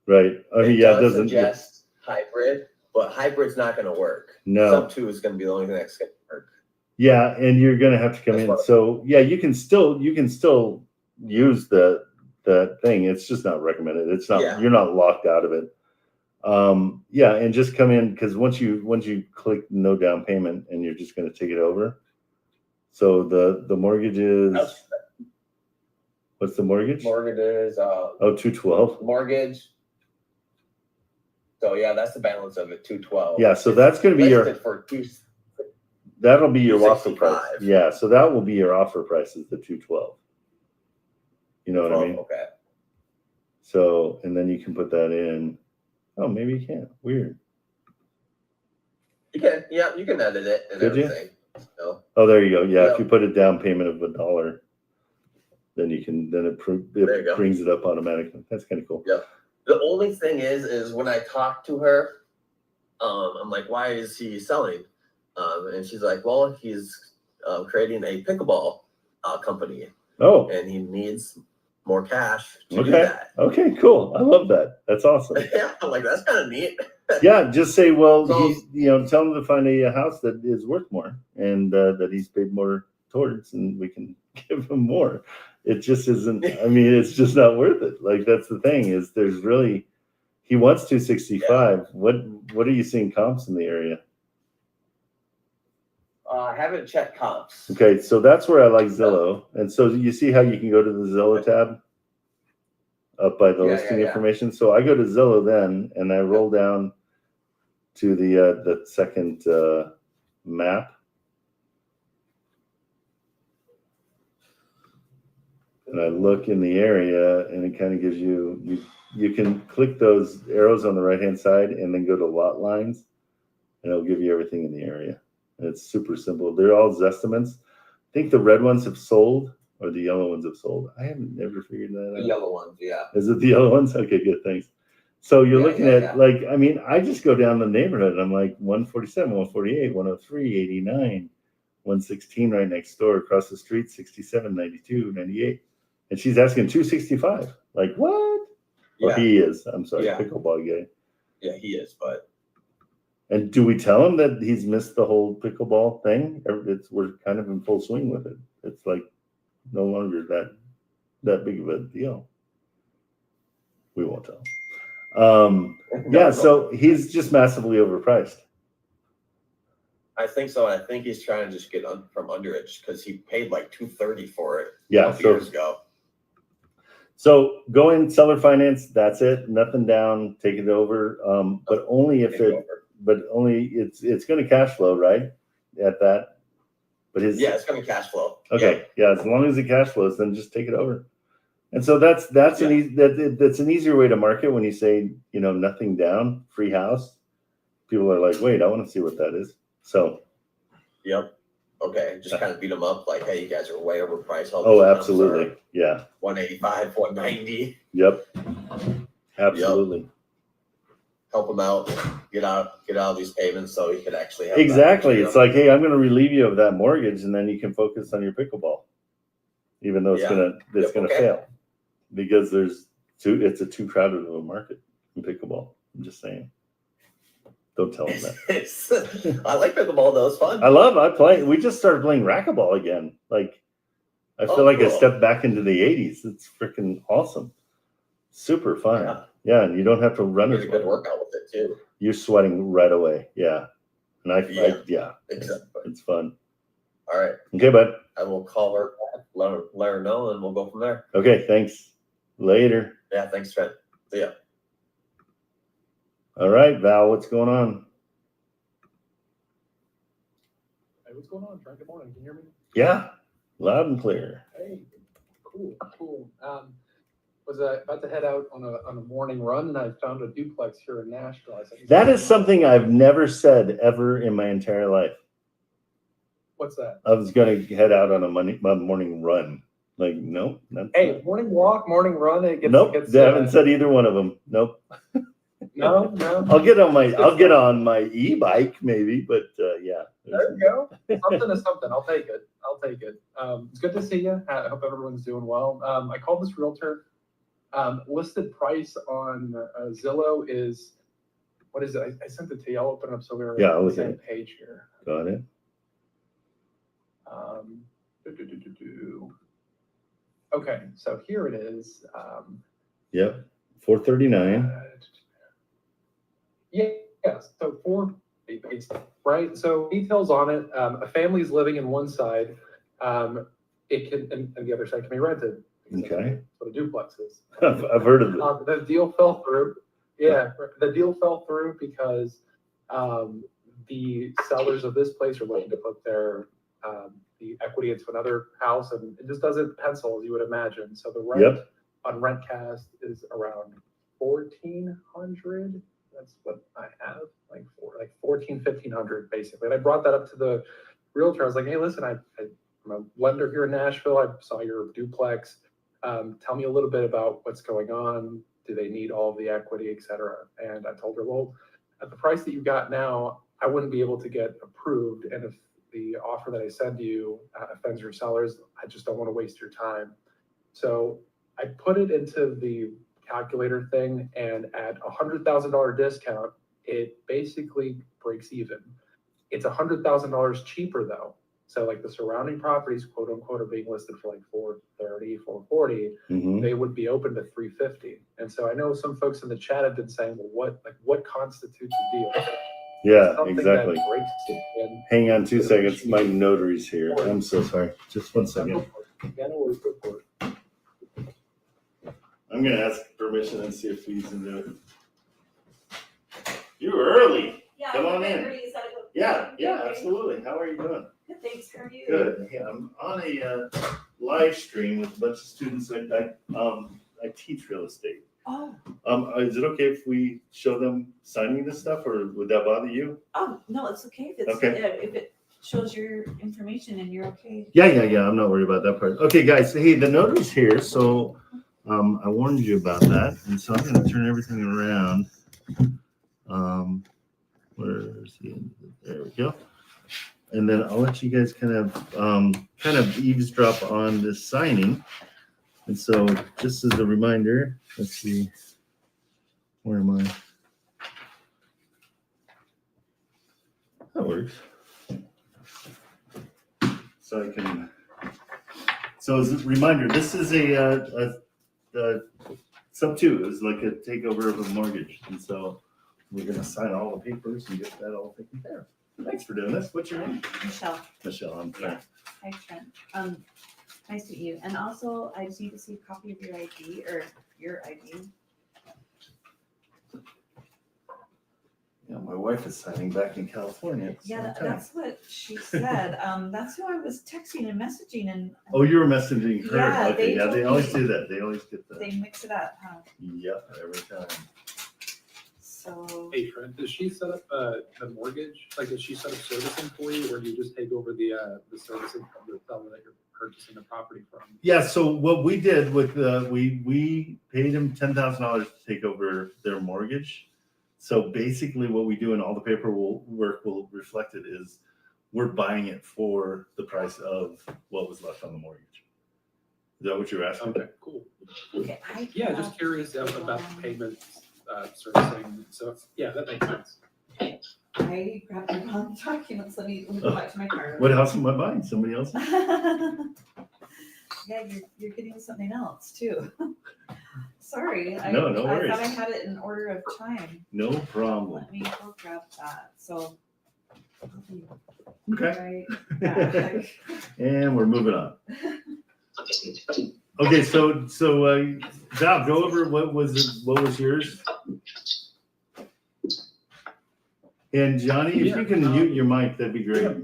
Right. I mean, It yeah, it does doesn't. suggest hybrid, but hybrid's not going to work. No. Sub 2 is going to be the only thing that's going to work. Yeah, and you're going to have to come That's in. what- So yeah, you can still use the thing. It's just not recommended. It's not. Yeah. You're not locked out of it. Yeah, and just come in because once you click no down payment and you're just going to take it over. So the mortgage is what's the mortgage? Mortgage is 212. mortgage. So yeah, that's the balance of it, 212. Yeah, so that's going to be listed for that'll be your offer price. 265. Yeah, so that will be your offer price is the 212. You know what I mean? Okay. So, and then you can put that in. Oh, maybe you can't. Weird. You can, yeah, you can edit it and Could you? everything. So, Oh, there you go. Yeah, Yeah. if you put a down payment of $1, then you can There you it go. brings it up automatically. That's kind of cool. Yeah. The only thing is when I talk to her, I'm like, why is he selling? And she's like, well, he's creating a pickleball company, Oh, and he needs more cash to do okay. that. Okay, cool. I love that. That's awesome. Yeah, I'm like, that's kind of neat. Yeah, just say, well, So- tell him to find a house that is worth more and that he's paid more towards, and we can give him more. It just isn't. I mean, it's just not worth it. Like that's the thing is, there's really, he wants 265. What are you seeing comps in the area? I haven't checked comps. Okay, so that's where I like Zillow, and so you see how you can go to the Zillow tab up by the Yeah, listing yeah. information. So I go to Zillow then, and I roll down to the second map, and I look in the area, and it kind of gives you can click those arrows on the right hand side, and then go to lot lines, and it'll give you everything in the area. And it's super simple. They're all Zestimates. I think the red ones have sold, or the yellow ones have sold. I haven't never figured that The out. yellow ones, yeah. Is it the yellow ones? Okay, good, thanks. So you're Yeah, looking yeah, at yeah. like, I mean, I just go down the neighborhood and I'm like 147, 148, 103, 89, 116 right next door, across the street, 67, 92, 98. And she's asking 265. Like, what? Or Yeah, he is. I'm sorry, Yeah. pickleball guy. yeah, he is, but And do we tell him that he's missed the whole pickleball thing? We're kind of in full swing with it. It's like no longer that big of a deal. We won't tell him. Yeah, so he's just massively overpriced. I think so. I think he's trying to just get from under it because he paid like $230 for it Yeah, a couple years ago. So go in seller finance. That's it. Nothing down. Take it over. But only if Take it it. over. But only it's going to cash flow, right? At that. But his. Yeah, it's gonna cash flow. Okay. Yeah. As long as it cash flows, then just take it over. And so that's an easier way to market when you say, nothing down, free house. People are like, wait, I want to see what that is. So. Yep. Okay. Just kind of beat them up like, hey, you guys are way overpriced. All Oh, these houses absolutely. are Yeah. 185, 190. Yep. Absolutely. Help them out. Get out of these payments so you can actually have Exactly. that, It's like, hey, I'm going to relieve you of that mortgage, and then you can focus on your pickleball, even though it's Yeah. gonna Yep, gonna okay. fail because it's a too crowded of a market in pickleball. I'm just saying. Don't tell them that. I like pickleball though. It's fun. I play. We just started playing racquetball again. Like, I feel Oh, like I cool. stepped back into the '80s. It's freaking awesome. Super fun. Yeah. Yeah, and you don't have to run It's as a good well. workout with it too. You're sweating right away. Yeah, and Yeah. it's Exactly. fun. All right. Okay, bud. I will call her back, let her know, and we'll go from there. Okay, thanks. Later. Yeah. Thanks, Trent. See ya. All right, Val, what's going on? Hey, what's going on, Trent? Good morning. Can you hear me? Yeah, loud and clear. Hey, cool. was about to head out on a morning run, and I found a duplex here in Nashville. I said, That is something I've never said ever in my entire life. What's that? I was going to head out on a morning run. Like, nope. Hey, morning walk, morning run. It gets, nope. gets, they haven't said either one of them. Nope. No. I'll get on my e-bike maybe, but yeah. There you go. Something is something. I'll take it. It's good to see you. I hope everyone's doing well. I called this realtor. Listed price on Zillow is, what is it? I sent it to you. I'll open it up so we're on the same page here. Got it. Okay, so here it is. Yep, 439. Yeah, so 4, right? So details on it. A family's living in one side. It can, and the other side can be rented. Okay. That's what a duplex is. I've heard of it. The deal fell through. Yeah, the deal fell through because the sellers of this place are looking to put their the equity into another house, and it just doesn't pencil as you would imagine. So the rent on RentCast is around $1,400. That's what I have, like $1,400-$1,500 basically. And I brought that up to the realtor. I was like, hey, listen, I'm a lender here in Nashville. I saw your duplex. Tell me a little bit about what's going on. Do they need all of the equity, et cetera? And I told her, well, at the price that you got now, I wouldn't be able to get approved. And if the offer that I send you offends your sellers, I just don't want to waste your time. So I put it into the calculator thing, and at $100,000 discount, it basically breaks even. It's $100,000 cheaper though. So like the surrounding properties, quote unquote, are being listed for like $430,000, $440,000. They would be open to $350,000. And so I know some folks in the chat have been saying, well, what constitutes a deal? Yeah, Something exactly. that breaks it. And hang on 2 seconds. My notary's here. I'm so sorry. Just 1 second. I'm going to ask permission and see if he's in the. You were early. Yeah, come on in. Is that a good? Yeah, absolutely. How are you doing? Good, thanks. How are you? Good. Yeah, I'm on a live stream with a bunch of students. I teach real estate. Oh. Is it okay if we show them signing this stuff, or would that bother you? Oh, no, it's okay if if it shows your information and you're okay. Yeah. I'm not worried about that part. Okay, guys. Hey, the notary's here, so I warned you about that, and so I'm going to turn everything around. Where's the end? There we go. And then I'll let you guys kind of eavesdrop on this signing. And so, just as a reminder, let's see, where am I? That works. So I can. So as a reminder, this is a sub 2 is like a takeover of a mortgage, and so we're gonna sign all the papers and get that all taken care of. Thanks for doing this. What's your name? Michelle. Michelle, I'm Trent. Hi, Trent. Nice to meet you. And also, I just need to see a copy of your ID or your ID. Yeah, my wife is signing back in California. Yeah, that's what she said. That's who I was texting and messaging, and Oh, you were messaging her. Yeah, Okay, they they told always me- do that. They always get that. they mix it up, huh? Yep, every time. So Hey, Trent, does she set up the mortgage? Like, does she set up servicing for you, or do you just take over the servicing from the seller that you're purchasing the property from? Yeah, so what we did with we paid them $10,000 to take over their mortgage. So basically what we do, and all the paperwork will reflect it, is we're buying it for the price of what was left on the mortgage. Is that what you're asking? Okay, cool. okay, Yeah, just curious about the payments, servicing. So yeah, that makes sense. I grabbed the wrong documents. Let me go back to my car. What house am I buying? Somebody else? Yeah, you're getting something else too. Sorry. No worries. I thought I had it in order of time. No problem. Let me go grab that. So. Okay. Right back. And we're moving on. Okay, so Val, go over what was yours. And Johnny, if you can mute your mic, that'd be great.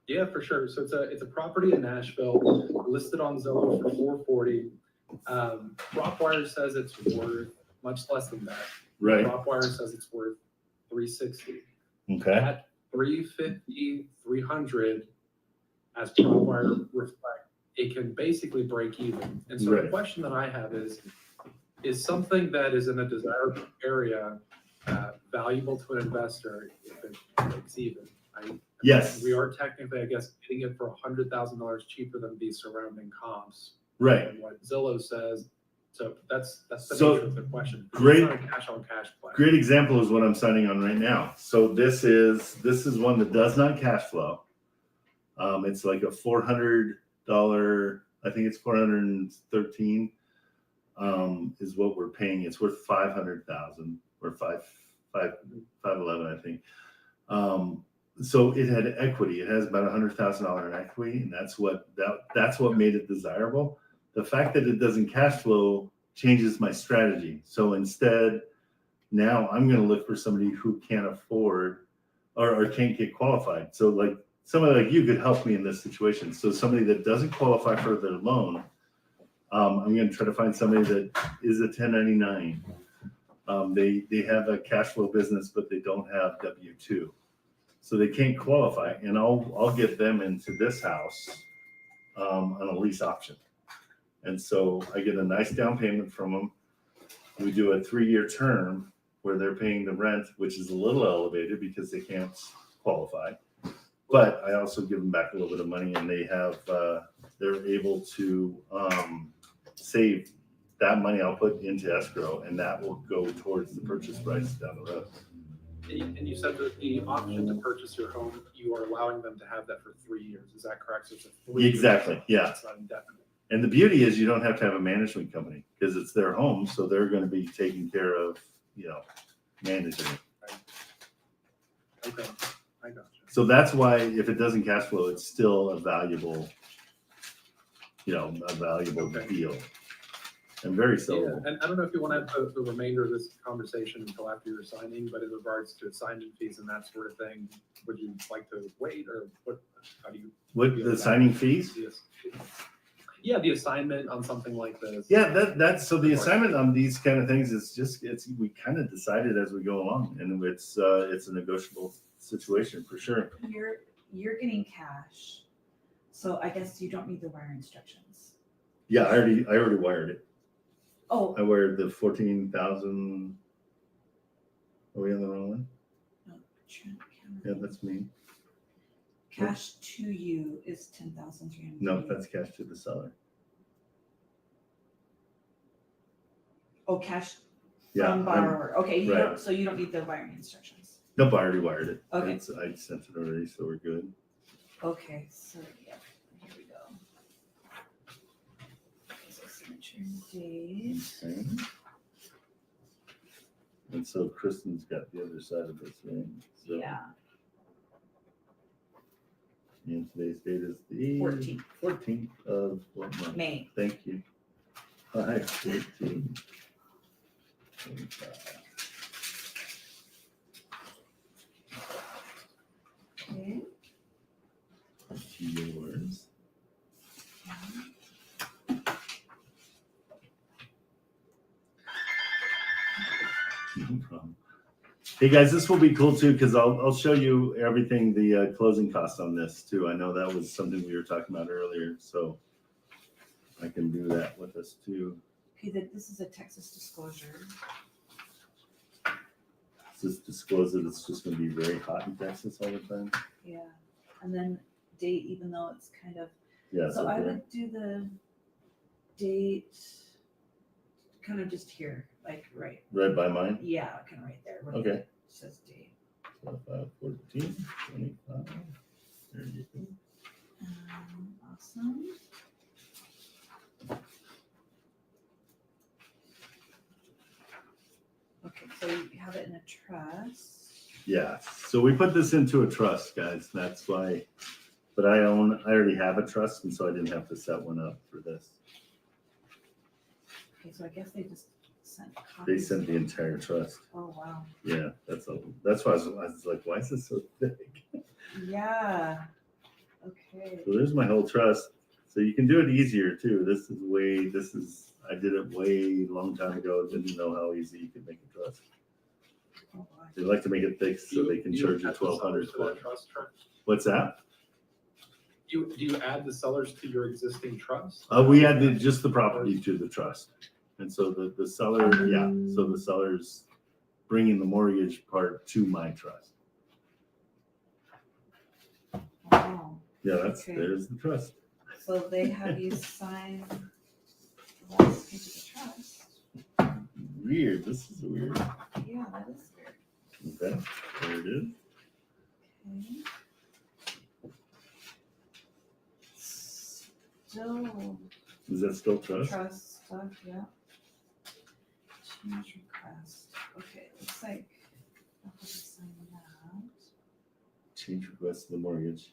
Yeah, for sure. So it's a property in Nashville, listed on Zillow for 440. Rockwire says it's worth much less than that. Right. Rockwire says it's worth 360. Okay. At 350, 300, as Rockwire reflect, it can basically break even. And so the Right. question that I have is something that is in a desirable area valuable to an investor if it breaks even? Yes. We are technically, I guess, getting it for $100,000 cheaper than the surrounding comps. Right. And what Zillow says. So that's the So, nature of the question. great- It's not a cash on cash play. Great example is what I'm signing on right now. So this is one that does not cash flow. It's like a $400, I think it's 413 is what we're paying. It's worth 500,000 or 511, I think. So it had equity. It has about $100,000 in equity, and that's what made it desirable. The fact that it doesn't cash flow changes my strategy. So instead, now I'm going to look for somebody who can't afford or can't get qualified. So like somebody like you could help me in this situation. So somebody that doesn't qualify for their loan, I'm going to try to find somebody that is a 1099. They have a cash flow business, but they don't have W-2. So they can't qualify, and I'll get them into this house on a lease option. And so I get a nice down payment from them. We do a 3-year term where they're paying the rent, which is a little elevated because they can't qualify. But I also give them back a little bit of money, and they're able to save that money. I'll put into escrow, and that will go towards the purchase price down the road. And you said that the option to purchase your home, you are allowing them to have that for 3 years. Is that correct? So it's a 3-year Exactly. Yeah. It's not indefinite. And the beauty is you don't have to have a management company because it's their home, so they're going to be taking care of, managing it. Okay, I got you. So that's why if it doesn't cash flow, it's still a valuable, deal. And very sellable. Yeah, and I don't know if you want to have the remainder of this conversation until after you're signing, but in regards to signing fees and that sort of thing, would you like to wait or what? How do you? What, feel the about signing it? fees? Yes. Yeah, the assignment on something like this. Yeah, that's so the assignment on these kind of things is we kind of decide it as we go along, and it's a negotiable situation for sure. You're getting cash, so I guess you don't need the wire instructions. Yeah, I already wired it. Oh, I wired the 14,000. Are we on the wrong one? no, Trent, Yeah, that's me. cash to you is 10,300. No, that's cash to the seller. Oh, cash Yeah, from borrower. Okay, you right. don't, so you don't need the wiring instructions. Nope, I already wired it. Okay. I sent it already, so we're good. Okay, so yeah, here we go. So signature date. Okay. And so Kristen's got the other side of this, right? So, Yeah, and today's date is the 14th. 14th of what month? May. Thank you. 5/14. Okay. That's yours. No problem. Hey guys, this will be cool too because I'll show you everything, the closing costs on this too. I know that was something we were talking about earlier, so I can do that with us too. Okay, this is a Texas disclosure. Just disclose that it's just going to be very hot in Texas all the time. Yeah, and then date, even though it's kind of. Yeah. So I would do the date kind of just here, like right. Right by mine. Yeah, kind of right there. Where Okay. it says date. 14, 25. There you go. Awesome. Okay, so you have it in a trust. Yeah. So we put this into a trust, guys. That's why. But I already have a trust, and so I didn't have to set one up for this. Okay, so I guess they just sent copies. They sent the entire trust. Oh, wow. Yeah, that's why I was like, why is this so thick? Yeah. Okay. So there's my whole trust. So you can do it easier too. I did it way long time ago. Didn't know how easy you could make a trust. Oh, boy. They like to make it fixed so they can charge you add the sellers $1,200 to for that it. trust, Trent? What's that? Do you add the sellers to your existing trust? We add just the property to the trust. And so the seller, so the seller's bringing the mortgage part to my trust. Wow. Yeah, Okay. there's the trust. So they have you sign the last page of the trust. Weird, this is weird. Yeah, that is weird. Okay, there it is. Okay. Still Is that still trust? trust stuff, yeah. Change request. Okay, looks like I'll have to sign that. Change request to the mortgage.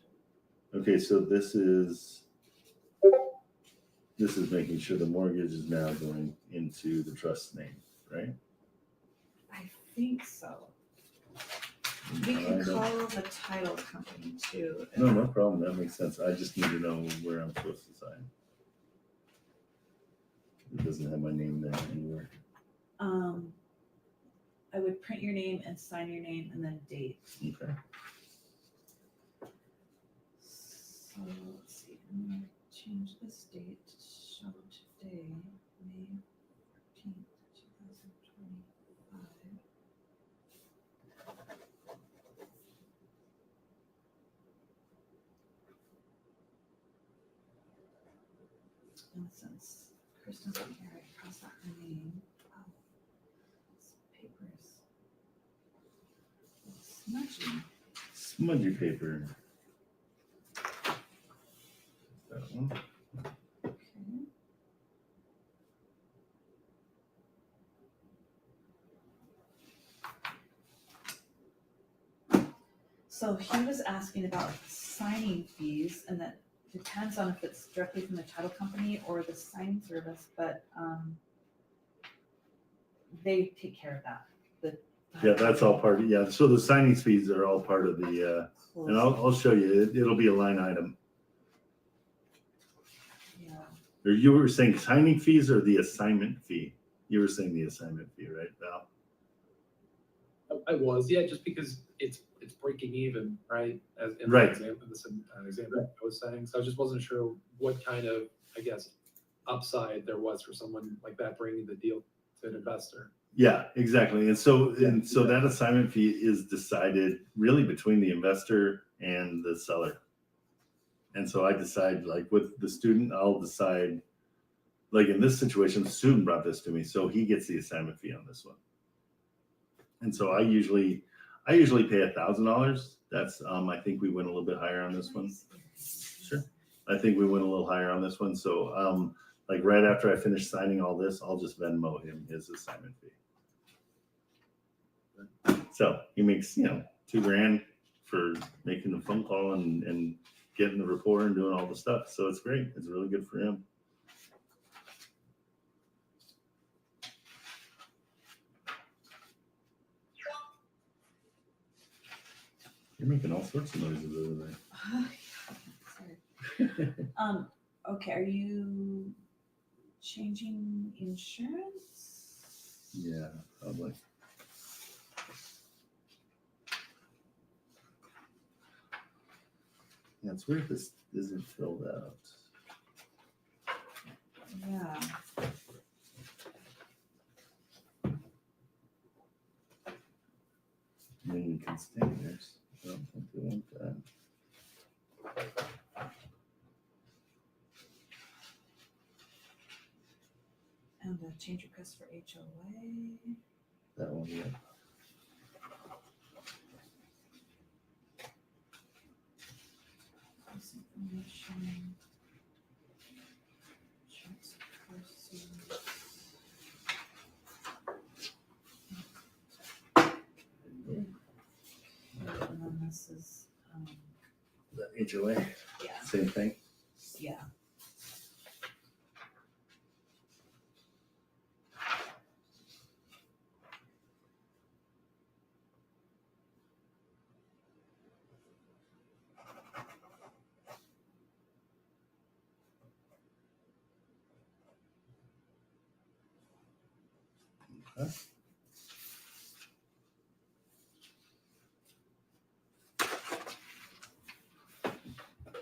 Okay, so this is making sure the mortgage is now going into the trust name, right? I think so. We I can don't- call the title company too. No problem. That makes sense. I just need to know where I'm supposed to sign. It doesn't have my name there anywhere. I would print your name and sign your name and then date. Okay. So let's see, I'm gonna change this date to show today, May 14th, 2025. And since Kristen's not here, I crossed out her name. Oh, this paper is smudgy. Smudgy paper. That one. Okay. So he was asking about signing fees, and that depends on if it's directly from the title company or the sign service, but they take care of that. Yeah, that's all part of, yeah, so the signing fees are all part of the, and I'll show you, it'll be a line item. Yeah. Or you were saying signing fees or the assignment fee? You were saying the assignment fee, right, Val? I was, yeah, just because it's breaking even, right? As in Right. the example I was saying, so I just wasn't sure what kind of, I guess, upside there was for someone like that bringing the deal to an investor. Yeah, exactly. And so that assignment fee is decided really between the investor and the seller. And so I decide, like with the student, I'll decide, like in this situation, the student brought this to me, so he gets the assignment fee on this one. And so I usually pay $1,000. That's I think we went a little bit higher on this one. Sure. I think we went a little higher on this one. So like right after I finish signing all this, I'll just Venmo him his assignment fee. So he makes, $2,000 for making the phone call and getting the rapport and doing all the stuff. So it's great. It's really good for him. You're making all sorts of noises over there. Sorry. Okay, are you changing insurance? Yeah, probably. Yeah, it's weird this isn't filled out. Yeah. I mean, you can stay there. I don't think they want that. And the change request for HOA. That one, yeah. This information. Checks proceeds. And then this is, The HOA, yeah, same thing. yeah.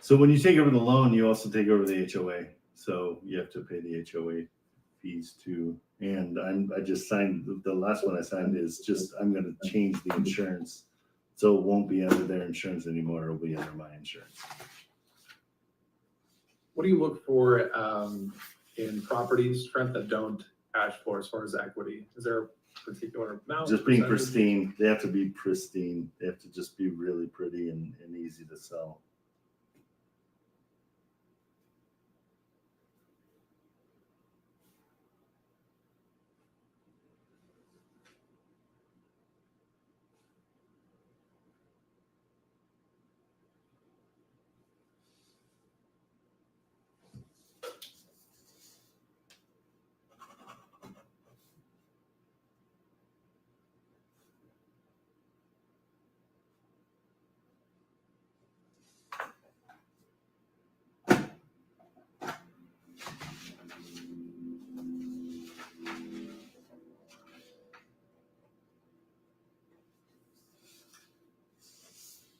So when you take over the loan, you also take over the HOA. So you have to pay the HOA fees too. And I just signed, the last one I signed is just, I'm gonna change the insurance. So it won't be under their insurance anymore, it'll be under my insurance. What do you look for in properties, Trent, that don't cash flow as far as equity? Is there a particular amount? Just being percentage? pristine, they have to be pristine. They have to just be really pretty and easy to sell.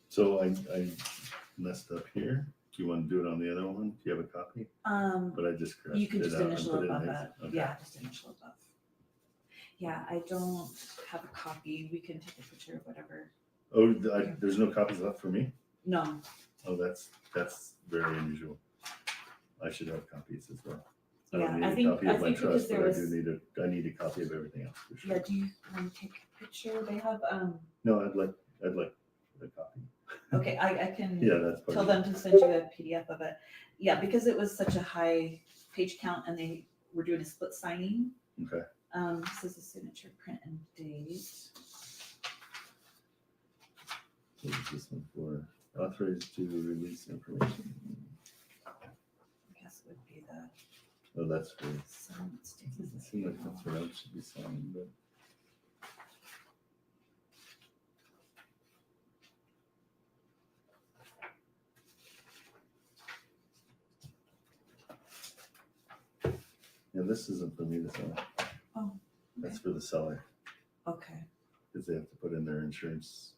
So I messed up here. Do you want to do it on the other one? Do you have a copy? But I just crashed You can it just out and initial put it above next. that. Okay. Yeah, just initial above. Yeah, I don't have a copy. We can take a picture of whatever. Oh, there's no copies left for me? No, Oh, that's very unusual. I should have copies as well. I Yeah, don't I need a think- copy I of my think because trust, there but I was- do need a copy of everything else for yeah, sure. do you want to take a picture? They have, No, I'd like a copy. okay, I can Yeah, that's part tell of them it. to send you a PDF of it. Yeah, because it was such a high page count and they were doing a split signing. Okay. This is a signature, print and date. What is this one for? Authorized to release information. I guess it would be the Oh, that's great. sign statement. Doesn't seem like that's what I should be signing, but. Yeah, this isn't for me to sign. Oh, That's for the seller, okay. because they have to put in their insurance,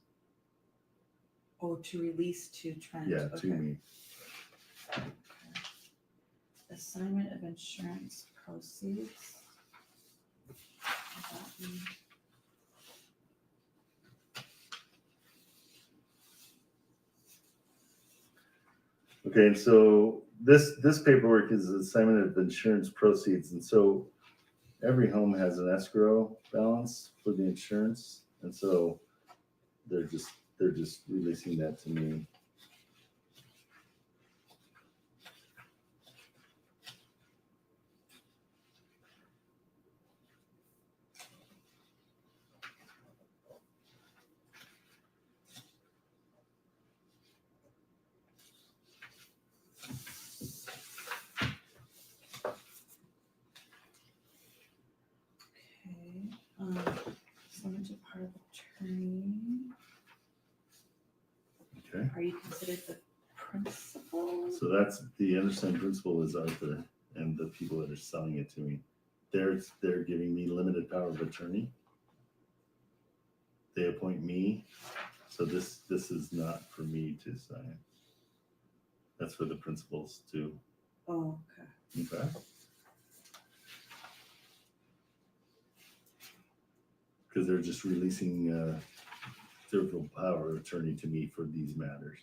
Oh, to release to Trent. yeah, to Okay. me. Okay. Assignment of insurance proceeds. Would that be- Okay, and so this paperwork is assignment of insurance proceeds, and so every home has an escrow balance for the insurance, and so they're just releasing that to me. Okay, assignment of part of attorney. Okay, Are you considered the principal? so that's the undersigned principal is Arthur, and the people that are selling it to me, they're giving me limited power of attorney. They appoint me, so this is not for me to sign. That's for the principals to. Oh, okay. Okay. Because they're just releasing their full power of attorney to me for these matters.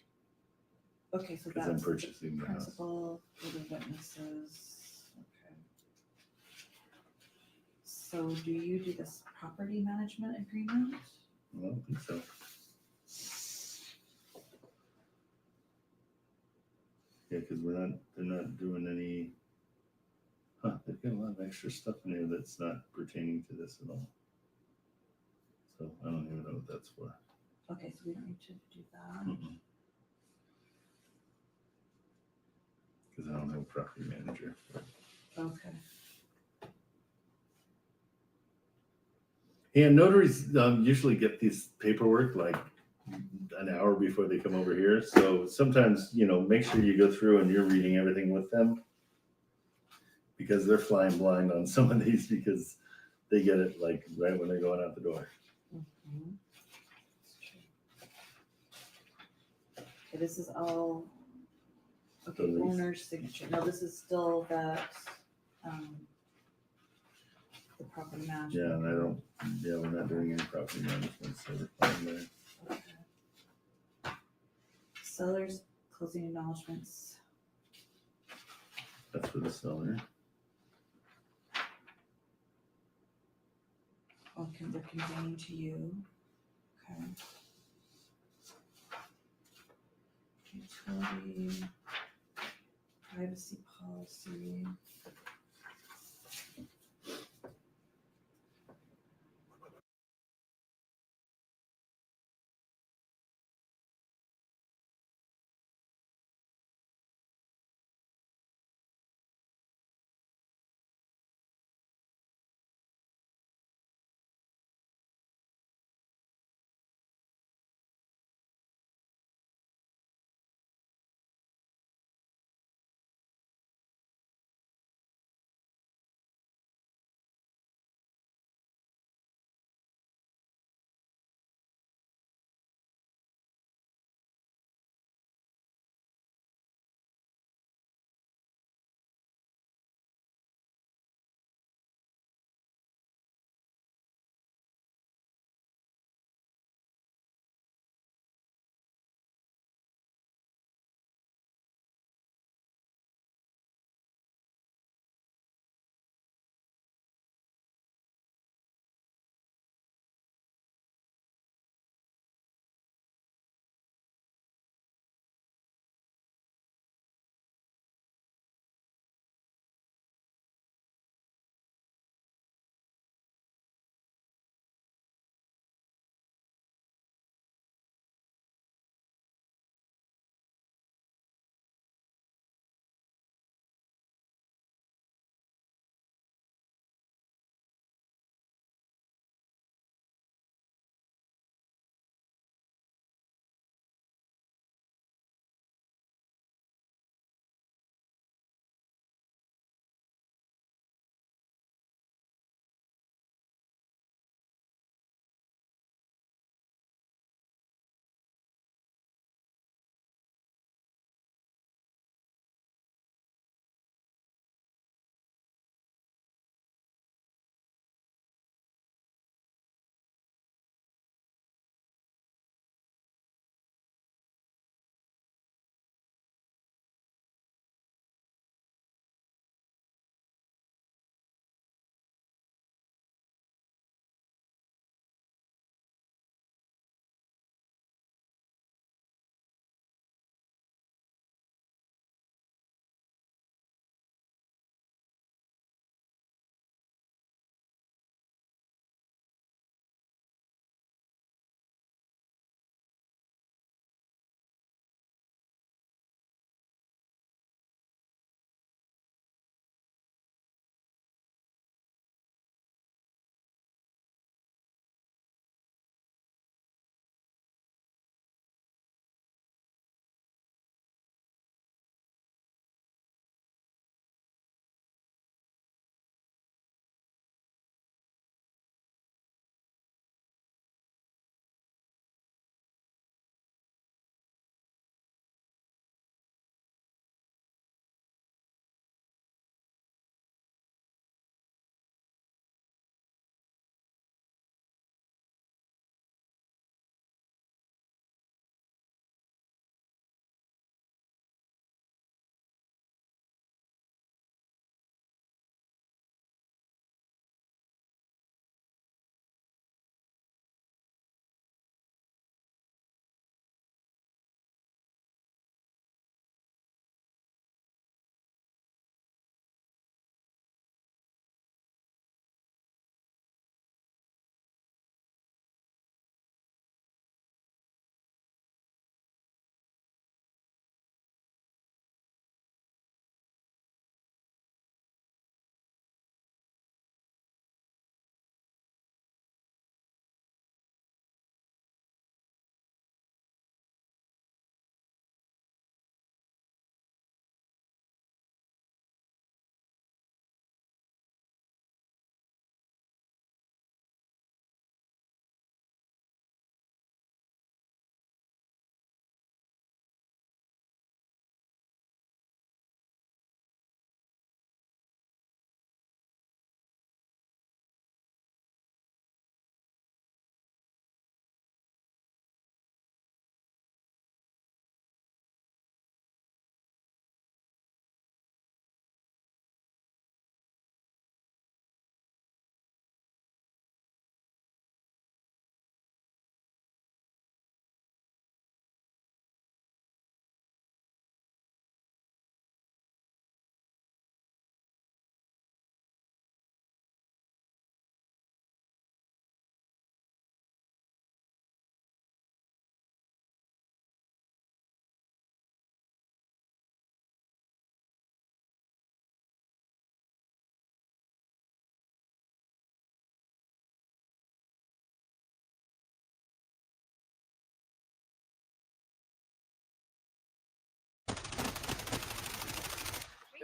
Okay, so Because I'm that's the purchasing the house. principal for the witnesses. Okay. So do you do this property management agreement? I don't think so. Yeah, because they're not doing any, they've got a lot of extra stuff in here that's not pertaining to this at all. So I don't even know what that's for. Okay, so we don't need to do that. Because I don't have a property manager. Okay. And notaries usually get these paperwork like an hour before they come over here. So sometimes, make sure you go through and you're reading everything with them, because they're flying blind on some of these, because They get it like right when they're going out the door. Mhm. Okay, this is all, okay, The lease. owner's signature. No, this is still that, the property management. Yeah, and I don't, yeah, we're not doing any property management, so we're fine there. Okay. Sellers closing acknowledgements. That's for the seller. Okay, they're conveying to you. Okay. Utility, privacy policy.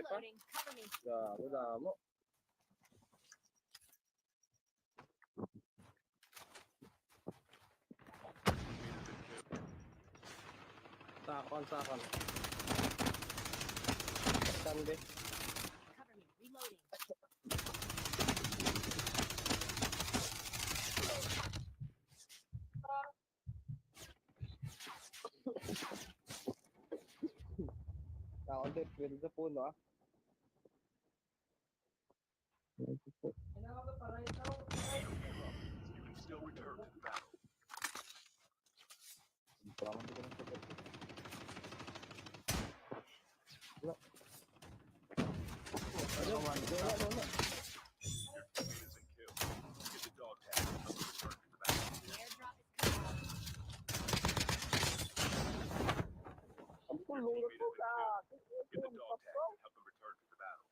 Reloading. Cover me. Sakon. Sunday. Cover me. Reloading. Sakon din. Pwede sa puno ah. Get the dog tag and help them return to the battle.